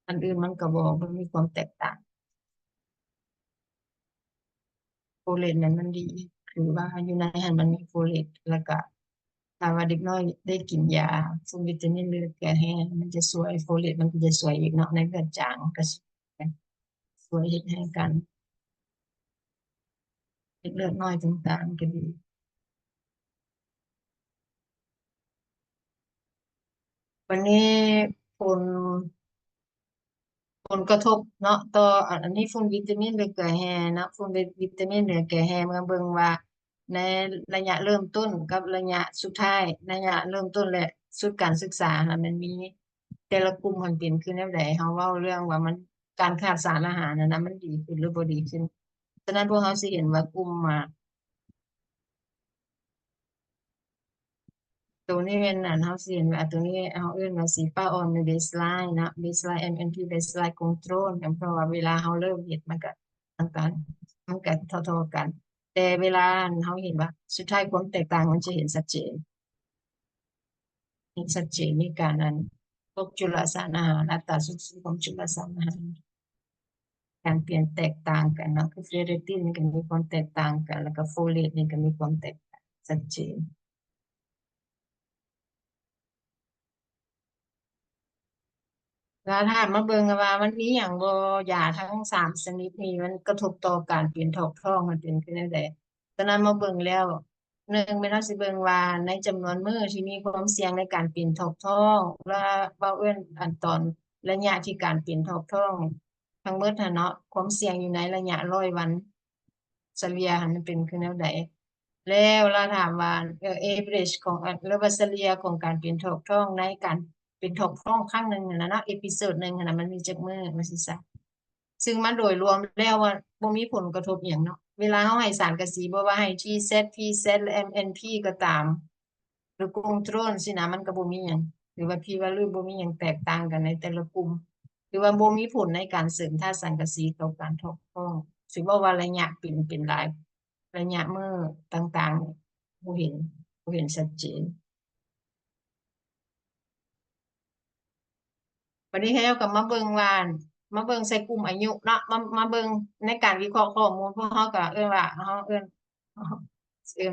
อันอื่นมันก็บ่มันมีความแตกต่างโฟเลตนั้นมันดีคือว่าอยู่ในหันมันมีโฟเลตแล้วก็ถ้าว่าเด็กน้อยได้กินยาซุมวิตามินเลือดแก้แห้งมันจะช่วยโฟเลตมันก็จะช่วยอีกเนาะในเลือดจางก็ช่วยเฮ็ดให้กันเม็ดเลือดน้อยต่างๆก็ดีวันนี้ผล ผลกระทบเนาะต่ออันนี้ฝุ่นวิตามินเหลือเกลือแร่เนาะฝุ่นวิตามินเหลือเกลือแร่มาเบิ่งว่าในระยะเริ่มต้นกับระยะสุดท้ายระยะเริ่มต้นและสุดการศึกษาน่ะมันมีแต่ละกลุ่มมันเป็นคือแนวใดเฮาเว้าเรื่องว่ามันการขาดสารอาหารน่ะนะมันดีขึ้นหรือบ่ดีขึ้นฉะนั้นพวกเราสิเห็นว่ากลุ่มตัวนี้เป็นอันเฮาสิเห็นว่าตัวนี้เฮาเอิ้นว่าสีฟ้าอ่อนเป็น baseline เนาะ baseline MNP baseline control เพราะว่าเวลาเฮาเริ่มเฮ็ดมันก็มันก็เท่าๆกัน แต่เวลาเฮาเห็นว่าสุดท้ายความแตกต่างมันจะเห็นชัดเจนในการนั้นพวกจุลสารอาหารอัตราส่วนของจุลสารอาหารการเปลี่ยนแตกต่างกันเนาะคือเฟอร์ริตินนี่ก็มีความแตกต่างกันแล้วก็โฟเลตนี่ก็มีความแตกต่างชัดเจน แล้วถ้ามาเบิ่งว่ามันมีหยังบ่ยาทั้ง3 ชนิดนี้มันกระทบต่อการเปลี่ยนท้องมันเป็นคือแนวใดฉะนั้นมาเบิ่งแล้วหนึ่งแม่นเราสิเบิ่งว่าในจำนวนมื้อที่มีความเสี่ยงในการเปลี่ยนท้องและเว้าเอิ้นอันตอนระยะที่การเปลี่ยนท้องทั้งหมดหั้นเนาะความเสี่ยงอยู่ในระยะ100วันเฉลี่ยหั้นมันเป็นคือแนวใดแล้วเราถามว่าaverage ของหรือว่าเฉลี่ยของการเปลี่ยนท้องในการเป็นท้องครั้งหนึ่งน่ะเนาะเอพิโซดหนึ่งน่ะมันมีจักมื้อว่าสิซะซึ่งมันโดยรวมแล้วว่าบ่มีผลกระทบอิหยังเนาะ เวลาเขาให้สารกระสีบ่ว่าให้ TZ PZ หรือ MNP ก็ตาม หรือกลุ่มโทรนสินะมันก็บ่มีหยังหรือว่าพี่ว่าหรือบ่มีหยังแตกต่างกันในแต่ละกลุ่มหรือว่าบ่มีผลในการเสริมธาตุสังกะสีต่อการทอกท้องสิว่าว่าระยะเป็นหลายระยะมื้อต่างๆบ่เห็นชัดเจน วันนี้เขาก็มาเบิ่งว่ามาเบิ่งใส่กลุ่มอายุเนาะมาเบิ่งในการวิเคราะห์ข้อมูลเพราะเขาก็เอิ้นว่าเขาเอิ้น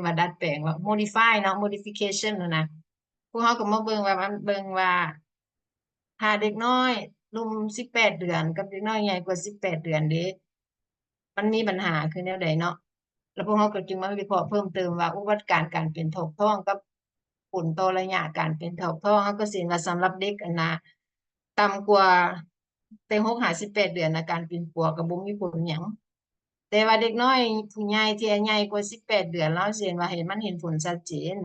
ว่าดัดแปลงว่า modify เนาะ modification นั่นนะพวกเขาก็มาเบิ่งว่ามันเบิ่งว่าถ้าเด็กน้อยหนุ่ม18 เดือนกับเด็กน้อยใหญ่กว่า18 เดือนเด้มันมีปัญหาคือแนวใดเนาะแล้วพวกเขาก็จึงมาวิเคราะห์เพิ่มเติมว่าอุบัติการเป็นท้องท้องกับผลต่อระยะการเป็นท้องท้องเขาก็สิเห็นว่าสำหรับเด็กอันนะต่ำกว่าแต่6-18 เดือนนะการเป็นปัวก็บ่มีผลหยังแต่ว่าเด็กน้อยผู้ใหญ่ที่ใหญ่กว่า18 เดือนแล้วสิเห็นว่าเห็นผลชัดเจน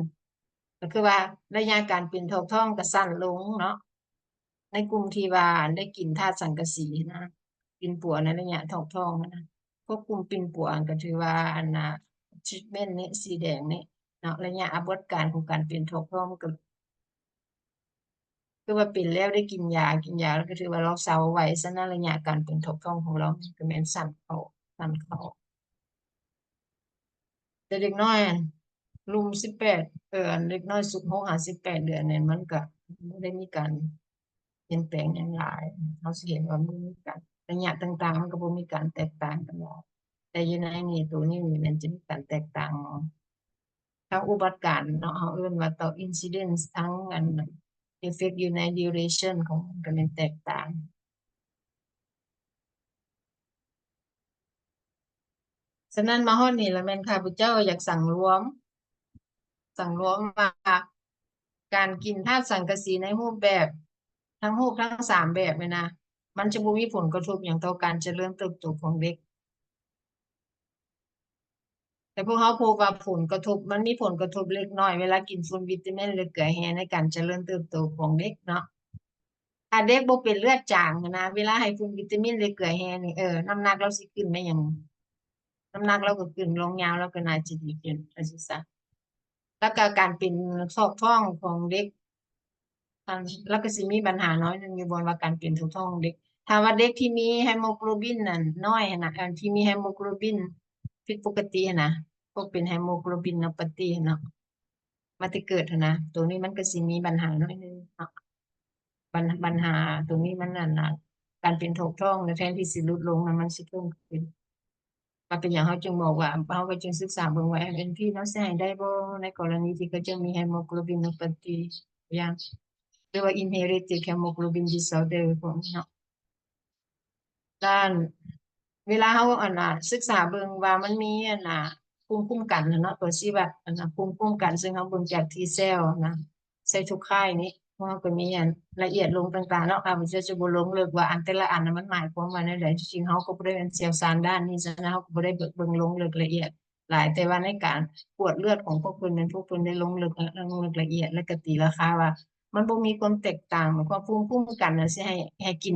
ก็คือว่าระยะการเป็นท้องท้องก็สั้นลงเนาะในกลุ่มที่ว่าได้กินธาตุสังกะสีนะกินปัวในระยะท้องท้องนะ พวกกลุ่มปิ่นป่วนก็ถือว่าอันน่ะทรีตเมนต์นี้สีแดงนี่เนาะระยะอาบดการของการเป็นท้องท้องมันก็คือว่าเป็นแล้วได้กินยาแล้วก็ถือว่าเราเซาไว้ซะนะระยะการเป็นท้องท้องของเราก็แม่นสั้นเข้าแต่เด็กน้อยลุม18เด็กน้อยสุด6-18 เดือนเนี่ยมันก็บ่ได้มีการเปลี่ยนแปลงหยังหลายเราสิเห็นว่ามันมีการระยะต่างๆมันก็บ่มีการแตกต่างกันหลายแต่อยู่ในนี่ตัวนี้มันจะมีการแตกต่าง ทั้งอุบัติการณ์เนาะเขาเอิ้นว่าต่อ incidence ทั้งอัน effect อยู่ใน duration ของมันก็แม่นแตกต่างฉะนั้นมาฮอดนี้แล้วแม่นข้าพเจ้าอยากสั่งรวมว่าการกินธาตุสังกะสีในรูปแบบทั้ง3แบบเนี่ยนะมันจะบ่มีผลกระทบหยังต่อการเจริญเติบโตของเด็ก แต่พวกเขาพบว่าผลกระทบมันมีผลกระทบเล็กน้อยเวลากินฟูลวิตามินหรือเกลือแร่ในการเจริญเติบโตของเด็กเนาะถ้าเด็กบ่เป็นเลือดจางนะเวลาให้ฟูลวิตามินหรือเกลือแร่นี่น้ำหนักเราสิขึ้นได้หยังน้ำหนักเราก็ขึ้นลงยาวเราก็น่าจะดีขึ้นว่าซั่นซะแล้วก็การเป็นซอกท้องของเด็กแล้วก็สิมีปัญหาน้อยหนึงอยู่บนว่าการเป็นท้องเด็กถ้าว่าเด็กที่มีไฮโมโกลบินนั่นน้อยหั้นน่ะอันที่มีไฮโมโกลบินผิดปกติหั้นนะพวกเป็นไฮโมโกลบินนปาตีเนาะ มาแต่เกิดหั้นนะตัวนี้มันก็สิมีปัญหาหน่อยหนึงเนาะปัญหาตรงนี้มันนั่นน่ะการเป็นโรคท้องในแทนที่สิลดลงนะมันสิเพิ่มขึ้นว่าเป็นอย่างเขาจึงบอกว่าเขาก็จึงศึกษาเบิ่งว่า MNP เนาะสิให้ได้บ่ในกรณีที่เขาจะมีไฮโมโกลบินปกติอย่างหรือว่า inherited hemoglobin disorder พวกนี้เนาะ ด้านเวลาเขาอันน่ะศึกษาเบิ่งว่ามันมีอันน่ะภูมิคุ้มกันน่ะเนาะตัวชี้วัดอันน่ะภูมิคุ้มกันซึ่งเขาเบิ่งจาก T cell นะไซโตไคน์นี่เพราะเขาก็มีอันละเอียดลงต่างๆเนาะค่ะมันจะบ่ลงลึกว่าอันแต่ละอันน่ะมันหมายความว่าแนวใดจริงๆเขาก็บ่ได้เป็นเชี่ยวชาญด้านนี้ฉะนั้นเขาก็บ่ได้เบิ่งลงลึกละเอียดหลายแต่ว่าในการตรวจเลือดของพวกเพิ่นนั้นพวกเพิ่นได้ลงลึกละเอียดแล้วก็ตีราคาว่า มันบ่มีความแตกต่างหมายความภูมิคุ้มกันน่ะสิให้กิน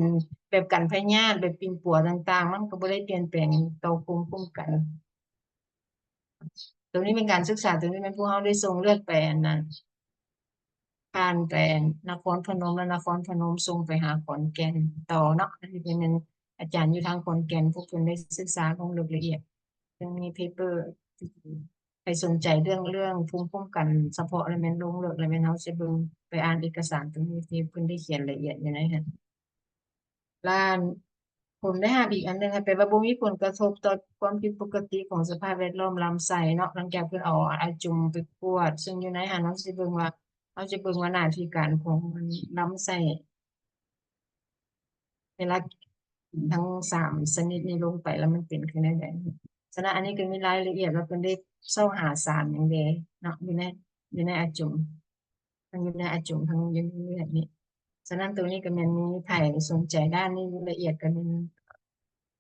แบบกันพยาธิแบบปิ่นปัวต่างๆมันก็บ่ได้เปลี่ยนแปลงต่อภูมิคุ้มกันตรงนี้เป็นการศึกษาตรงนี้แม่นพวกเราได้ส่งเลือดไปอันนั้นผ่านไปนครพนมและนครพนมส่งไปหาขอนแก่นต่อเนาะอันนี้เป็นอาจารย์อยู่ทางขอนแก่นพวกเพิ่นได้ศึกษาลงลึกละเอียดซึ่งมีเพเปอร์ใครสนใจเรื่องภูมิคุ้มกันเฉพาะแล้วแม่นลงลึกแล้วแม่นเฮาสิเบิ่งไปอ่านเอกสารตรงนี้ที่เพิ่นได้เขียนละเอียดอยู่ในนั้น ล้านผมได้หาอีกอันหนึงค่ะแปลว่าบ่มีผลกระทบต่อความผิดปกติของสภาพแวดล้อมลำไส้เนาะหลังจากเพิ่นเอาอาจุ่มไปกวดซึ่งอยู่ในหั้นเราจะเบิ่งว่าหน้าที่การของมันลำไส้เวลากินทั้ง3 ชนิดนี้ลงไปแล้วมันเป็นคือแนวใดฉะนั้นอันนี้ก็มีรายละเอียดว่าเพิ่นได้เซาหาสารหยังแดเนาะอยู่ในอาจุ่มทั้งอยู่ในอาจุ่มทั้งอยู่ในเลือดนี่ฉะนั้นตรงนี้ก็แม่นมีไผสนใจด้านนี้ละเอียดก็แม่น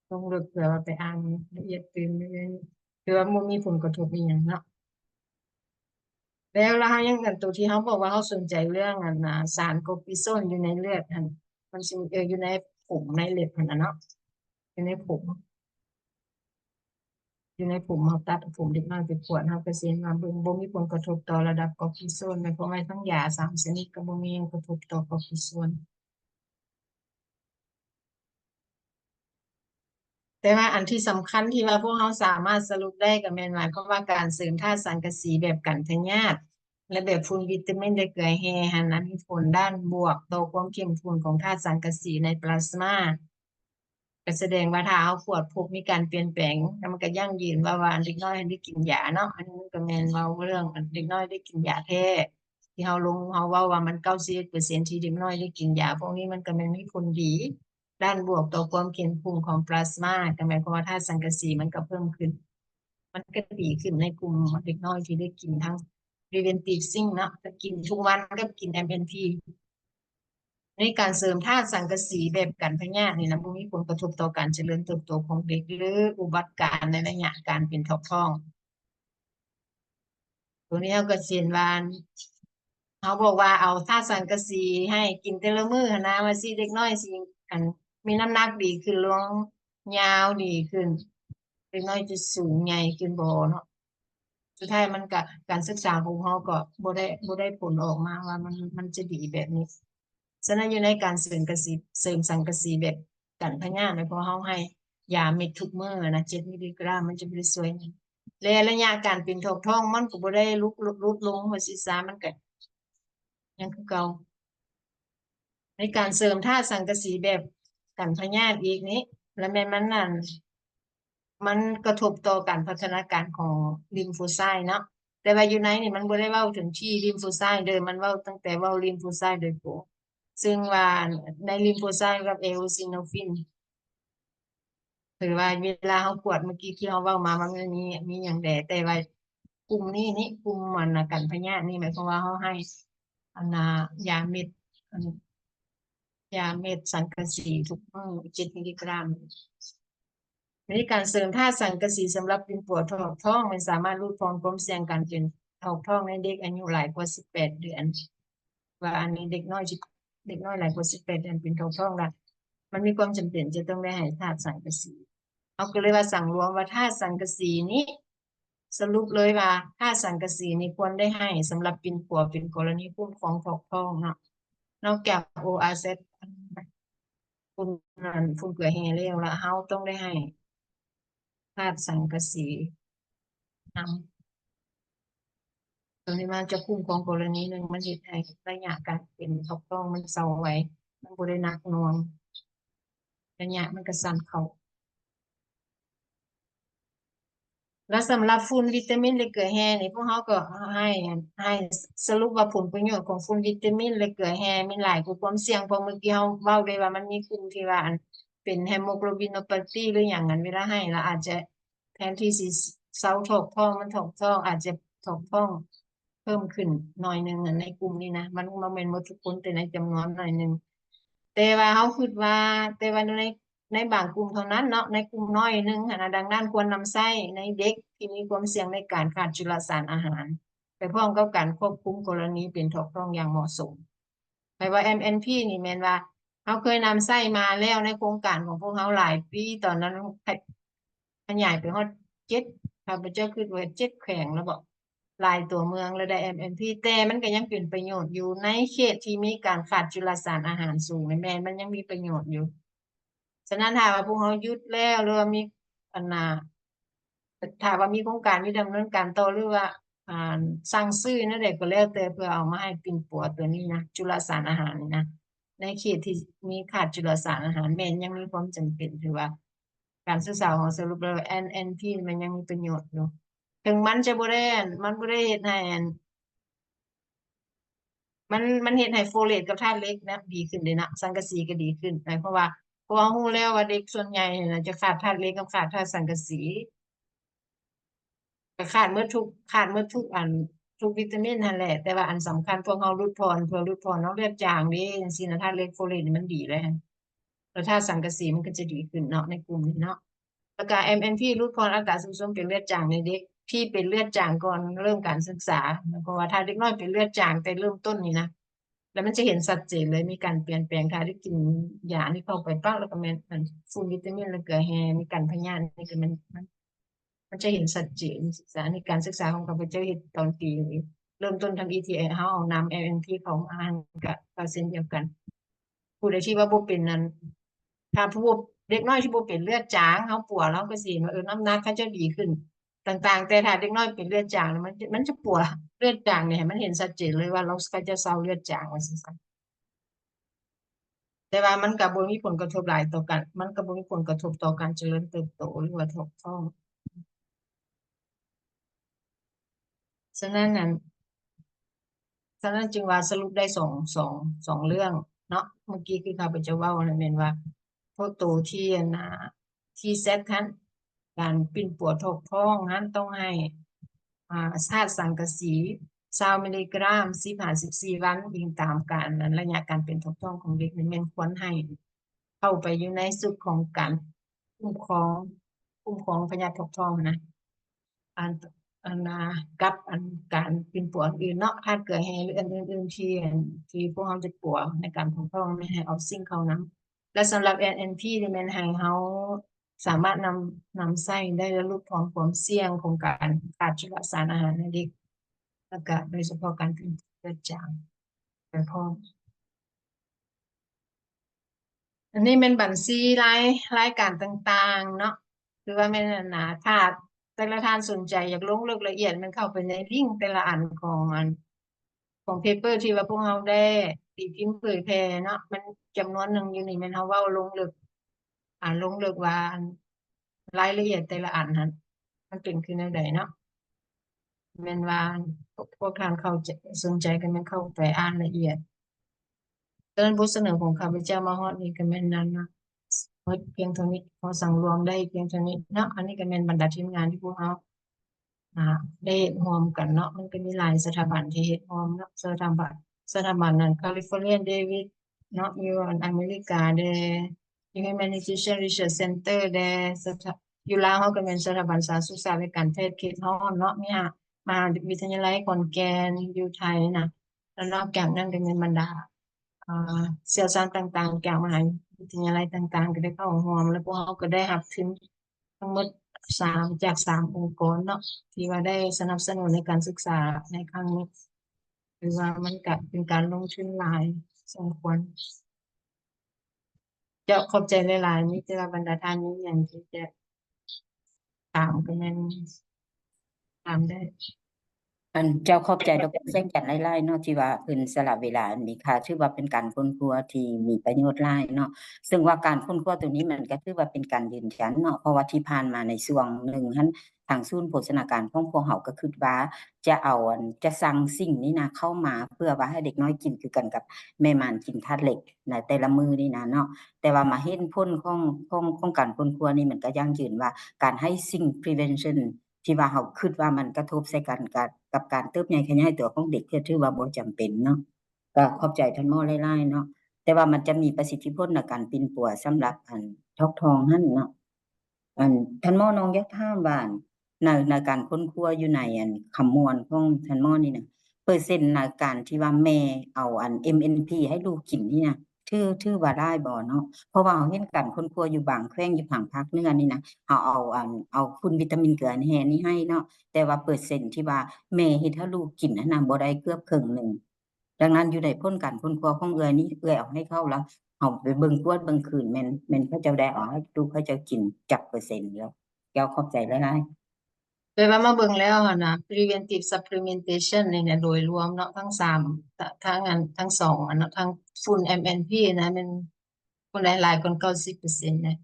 ต้องเลือกเผื่อว่าไปอ่านละเอียดตื่นเลยคือว่ามันมีผลกระทบอีหยังเนาะแล้วเรายังกันตัวที่เขาบอกว่าเขาสนใจเรื่องอันน่ะสารโคอร์ติซอลอยู่ในเลือดอันมันสิอยู่ในผมในเลือดอันน่ะเนาะอยู่ในผม อยู่ในผมเราตัดผมเด็กน้อยไปขวดเราก็สิเห็นว่าบ่มีผลกระทบต่อระดับคอร์ติซอลเพราะว่าทั้งยา3ชนิดก็บ่มีผลกระทบต่อคอร์ติซอล แต่ว่าอันที่สำคัญที่ว่าพวกเขาสามารถสรุปได้ก็แม่นหมายความว่าการเสริมธาตุสังกะสีแบบกันพยาธิและแบบฟูลวิตามินและเกลือแร่หันนั้นมีผลด้านบวกต่อความเข้มข้นของธาตุสังกะสีในพลาสมาก็แสดงว่าถ้าเอาขวดพบมีการเปลี่ยนแปลงแล้วมันก็ยั่งยืนว่าเด็กน้อยได้กินยาเนาะอันนี้มันก็แม่นเว้าเรื่องอันเด็กน้อยได้กินยาแท้ที่เฮาเว้าว่ามัน91%ที่เด็กน้อยได้กินยาพวกนี้มันก็แม่นมีผลดี ด้านบวกต่อความเข้มข้นของพลาสมาก็หมายความว่าธาตุสังกะสีมันก็เพิ่มขึ้น มันก็ดีขึ้นในกลุ่มเด็กน้อยที่ได้กินทั้ง preventive zinc เนาะถ้ากินทุกวันก็กิน MNP ในการเสริมธาตุสังกะสีแบบกันพยาธินี่นะบ่มีผลกระทบต่อการเจริญเติบโตของเด็กหรืออุบัติการณ์ในระยะการเป็นท้อง ตัวนี้เราก็เสียนวานเขาบอกว่าเอาธาตุสังกะสีให้กินแต่ละมื้อหั้นนะว่าสิเด็กน้อยสิอันมีน้ำหนักดีขึ้นลงยาวดีขึ้นเด็กน้อยจะสูงใหญ่ขึ้นบ่เนาะสุดท้ายมันก็การศึกษาของเขาก็บ่ได้ผลออกมาว่ามันจะดีแบบนี้ฉะนั้นอยู่ในการเสริมสังกะสีแบบกันพยาธิเพราะเขาให้ยาเม็ดทุกมื้อนะ7มิลลิกรัมมันจะบ่ได้ช่วยหยัง และระยะการเป็นท้องมันก็บ่ได้ลุดลงว่าสิซะมันก็ยังคือเก่าในการเสริมธาตุสังกะสีแบบกันพยาธิอีกนี้แล้วแม่นมันนั่นมันกระทบต่อการพัฒนาการของลิมโฟไซต์เนาะแต่ว่าอยู่ในนี่มันบ่ได้เว้าถึงที่ลิมโฟไซต์เด้อมันเว้าตั้งแต่เว้าลิมโฟไซต์โดยตรงซึ่งว่าในลิมโฟไซต์กับเอโอซิโนฟินถือว่าเวลาเรากวดเมื่อกี้ที่เราเว้ามามันมีหยังแดแต่ว่ากลุ่มนี้นี่กลุ่มมันน่ะกันพยาธินี่หมายความว่าเราให้อันน่ะยาเม็ดอันยาเม็ดสังกะสีทุกมื้อ7มิลลิกรัมในการเสริมธาตุสังกะสีสำหรับเป็นปวดท้องมันสามารถลดความเสี่ยงการเป็นท้องในเด็กอายุหลายกว่า18เดือนว่าอันนี้เด็กน้อยหลายกว่า18เดือนเป็นท้องแล้วมันมีความจำเป็นจะต้องได้ให้ธาตุสังกะสี เอาก็เลยว่าสั่งรวมว่าธาตุสังกะสีนี้สรุปเลยว่าธาตุสังกะสีนี้ควรได้ให้สำหรับเป็นผัวเป็นกรณีผู้ครองท้องเนาะนอกจาก ORZ ฝุ่นฝุ่นเกลือแร่แล้วละเฮาต้องได้ให้ธาตุสังกะสีนำตัวนี้มันจะคุ้มครองกรณีหนึ่งมันเฮ็ดให้ระยะการเป็นท้องมันเซาไว้มันบ่ได้หนักหน่วงระยะมันก็สั้นเข้า แล้วสำหรับฝุ่นวิตามินและเกลือแร่นี่พวกเขาก็ให้สรุปว่าผลประโยชน์ของฝุ่นวิตามินและเกลือแร่มีหลายกว่าความเสี่ยงเพราะเมื่อกี้เราเว้าได้ว่ามันมีกลุ่มที่ว่าอันเป็นเฮโมโกลบินปาตีหรืออย่างนั้นเวลาให้แล้วอาจจะแทนที่สิเซาท้องมันท้องอาจจะท้องเพิ่มขึ้นหน่อยหนึงในกลุ่มนี้นะมันบ่แม่นหมดทุกคนแต่ในจำนวนหน่อยหนึง แต่ว่าเขาคิดว่าแต่ว่าในบางกลุ่มเท่านั้นเนาะในกลุ่มน้อยหนึงหั้นนะดังนั้นควรนำใช้ในเด็กที่มีความเสี่ยงในการขาดจุลสารอาหารไปพร้อมกับการควบคุมกรณีเป็นท้องร่องอย่างเหมาะสมหมายว่า MNP นี่แม่นว่าเขาเคยนำใช้มาแล้วในโครงการของพวกเขาหลายปีตอนนั้นขยายไปฮอด7ข้าพเจ้าคิดว่า7แขวงแล้วบ่หลายตัวเมืองแล้วได้ MNP แต่มันก็ยังเป็นประโยชน์อยู่ในเขตที่มีการขาดจุลสารอาหารสูงแม่นมันยังมีประโยชน์อยู่ฉะนั้นถ้าว่าพวกเขาหยุดแล้วหรือว่ามีอันน่ะถ้าว่ามีโครงการที่ดำเนินการต่อหรือว่าสั่งซื้อนั่นแหละก็แล้วแต่เพื่อเอามาให้ปิ่นปัวตัวนี้นะจุลสารอาหารนี่นะในเขตที่มีขาดจุลสารอาหารแม่นยังมีความจำเป็นถือว่าการศึกษาของสรุปแล้ว NNP มันยังมีประโยชน์อยู่ถึงมันจะบ่ได้มันบ่ได้เฮ็ดให้มันเฮ็ดให้โฟเลตกับธาตุเหล็กนะดีขึ้นเด้นะสังกะสีก็ดีขึ้นเพราะว่ารู้แล้วว่าเด็กส่วนใหญ่น่ะจะขาดธาตุเหล็กกับขาดธาตุสังกะสีก็ขาดหมดทุกอันทุกวิตามินนั่นแหละแต่ว่าอันสำคัญพวกเราลดพรเพื่อลดพรเนาะเลือดจางเด้จังซี่นะธาตุเหล็กโฟเลตนี่มันดีเลยแล้วธาตุสังกะสีมันก็จะดีขึ้นเนาะในกลุ่มนี้เนาะแล้วก็ MNP ลดพรอากาศสุ่มๆเป็นเลือดจางในเด็กที่เป็นเลือดจางก่อนเริ่มการศึกษาเพราะว่าถ้าเด็กน้อยเป็นเลือดจางแต่เริ่มต้นนี่นะ แล้วมันจะเห็นชัดเจนเลยมีการเปลี่ยนแปลงค่ะได้กินยานี่เข้าไปปั๊บแล้วก็มันฟูลวิตามินแล้วเกลือแร่มีการพยาธินี่ก็มัน มันจะเห็นชัดเจนศึกษาในการศึกษาของข้าพเจ้าเฮ็ดตอนปีเริ่มต้นทำ ETA เฮาเอานำ LNP เข้ามาก็เช่นเดียวกันผู้ใดที่ว่าบ่เป็นนั้นถ้าผู้เด็กน้อยที่บ่เป็นเลือดจางเฮาปัวเราก็สิว่าน้ำหนักเขาจะดีขึ้นต่างๆแต่ถ้าเด็กน้อยเป็นเลือดจางมันจะปัวเลือดจางเนี่ยให้มันเห็นชัดเจนเลยว่าเราก็จะเซาเลือดจางว่าซั่นซะแต่ว่ามันก็บ่มีผลกระทบหลายต่อกันมันก็บ่มีผลกระทบต่อการเจริญเติบโตหรือว่าท้องฉะนั้นนั้น ฉะนั้นจึงว่าสรุปได้สองเรื่องเนาะเมื่อกี้คือข้าพเจ้าเว้านั่นแม่นว่าพวกตัวที่ที่เซตคันการปิ้นปวดท้องนั้นต้องให้ธาตุสังกะสี20มิลลิกรัม14 วันอิงตามการนั้นระยะการเป็นท้องของเด็กนี่แม่นควรให้เข้าไปอยู่ในสุดของการคุ้มครองพยาธิท้องนะอัน กับการเป็นปวดอื่นเนาะถ้าเกิดให้หรืออันอื่นๆที่พวกเราจะปวดในการท้องไม่ให้เอาสิ่งเข้าน้ำและสำหรับ NNP นี่แม่นให้เราสามารถนำใช้ได้และลดความเสี่ยงของการขาดสารอาหารในเด็กแล้วก็โดยเฉพาะการเป็นเลือดจางไปพร้อมอันนี้เป็นบัญชีรายการต่างๆเนาะคือว่าแม่นถ้าแต่ละท่านสนใจอยากลงลึกละเอียดมันเข้าไปในลิงก์แต่ละอันของเพเปอร์ที่ว่าพวกเราได้ตีพิมพ์เผยแพร่เนาะมันจำนวนหนึ่งอยู่นี่มันเว้าลงลึกลงลึกว่ารายละเอียดแต่ละอันนั้นมันเป็นคือแนวใดเนาะแม่นว่าพวกท่านเข้าใจสนใจกันมันเข้าไปอ่านละเอียดดังนั้นบทเสนอของข้าพเจ้ามาฮอดนี้ก็แม่นนั้นนะหมดเพียงเท่านี้ขอสั่งรวมได้เพียงเท่านี้เนาะอันนี้ก็แม่นบรรดาทีมงานที่พวกเรา ได้เฮ็ดร่วมกันเนาะมันก็มีหลายสถาบันที่เฮ็ดร่วมเนาะสถาบันนั้น California David เนาะอยู่อเมริกาเด้ Humanitarian Research Center เด้อยู่ลาวเขาก็เป็นสถาบันสาธารณสุขศาสตร์ในการแพทย์เขตฮ้อนเนาะมีมหาวิทยาลัยขอนแก่นอยู่ไทยนะแล้วนอกจากนั้นก็มีบรรดาเชี่ยวชาญต่างๆจากมหาวิทยาลัยต่างๆก็ได้เข้าร่วมแล้วพวกเขาก็ได้รับทุนทั้งหมดจาก3องค์กรเนาะที่ว่าได้สนับสนุนในการศึกษาในครั้งนี้หรือว่ามันก็เป็นการลงทุนหลายสมควรจะขอบใจหลายๆนี่แต่ว่าบรรดาท่านนี้อย่างที่จะตามก็แม่นตามได้ อันเจ้าขอบใจดรแสงจันทร์หลายๆเนาะที่ว่าเพิ่นสละเวลาอันนี้ค่ะถือว่าเป็นการค้นคว้าที่มีประโยชน์หลายเนาะซึ่งว่าการค้นคว้าตรงนี้มันก็ถือว่าเป็นการยืนยันเนาะเพราะว่าที่ผ่านมาในช่วงหนึ่งหั้นทางศูนย์โภชนาการของพวกเราก็คิดว่าจะเอาจะสั่งสิ่งนี้นะเข้ามาเพื่อว่าให้เด็กน้อยกินคือกันกับแม่ม่านกินธาตุเหล็กในแต่ละมื้อนี่นะเนาะแต่ว่ามาเห็นผลของการค้นคว้านี่มันก็ยั่งยืนว่าการให้สิ่ง prevention ที่ว่าเราคิดว่ามันกระทบใส่กันกับการเติบใหญ่ขยายตัวของเด็กก็ถือว่าบ่จำเป็นเนาะก็ขอบใจท่านหมอหลายๆเนาะแต่ว่ามันจะมีประสิทธิผลในการปิ่นปัวสำหรับทองหั่นเนาะท่านหมอน้องอยากถามว่าในการค้นคว้าอยู่ในคำนวณของท่านหมอนี่นะเปอร์เซ็นต์ในการที่ว่าแม่เอาMNP ให้ลูกกินนี่นะถือว่าได้บ่เนาะเพราะว่าเราเห็นการค้นคว้าอยู่บางแขวงอยู่ผังภาคเหนือนี่นะเอาคุณวิตามินเกลือแห่นี่ให้เนาะแต่ว่าเปอร์เซ็นต์ที่ว่าแม่เฮ็ดให้ลูกกินอันนั้นบ่ได้เกือบครึ่งหนึ่งดังนั้นอยู่ในผลการค้นคว้าของเอื้อยนี่เอื้อยเอาให้เข้าแล้วเอาไปเบิ่งกวดเบิ่งคืนแม่นเขาเจ้าได้เอาให้ลูกเขาเจ้ากินจักเปอร์เซ็นต์แล้วแก้วขอบใจหลายๆ แต่ว่ามาเบิ่งแล้วหั่นน่ะ preventive supplementation นี่เนี่ยโดยรวมเนาะทั้งทั้งสองอันเนาะทั้งฝุ่น MNP นะมันคนหลายๆคน90%นะ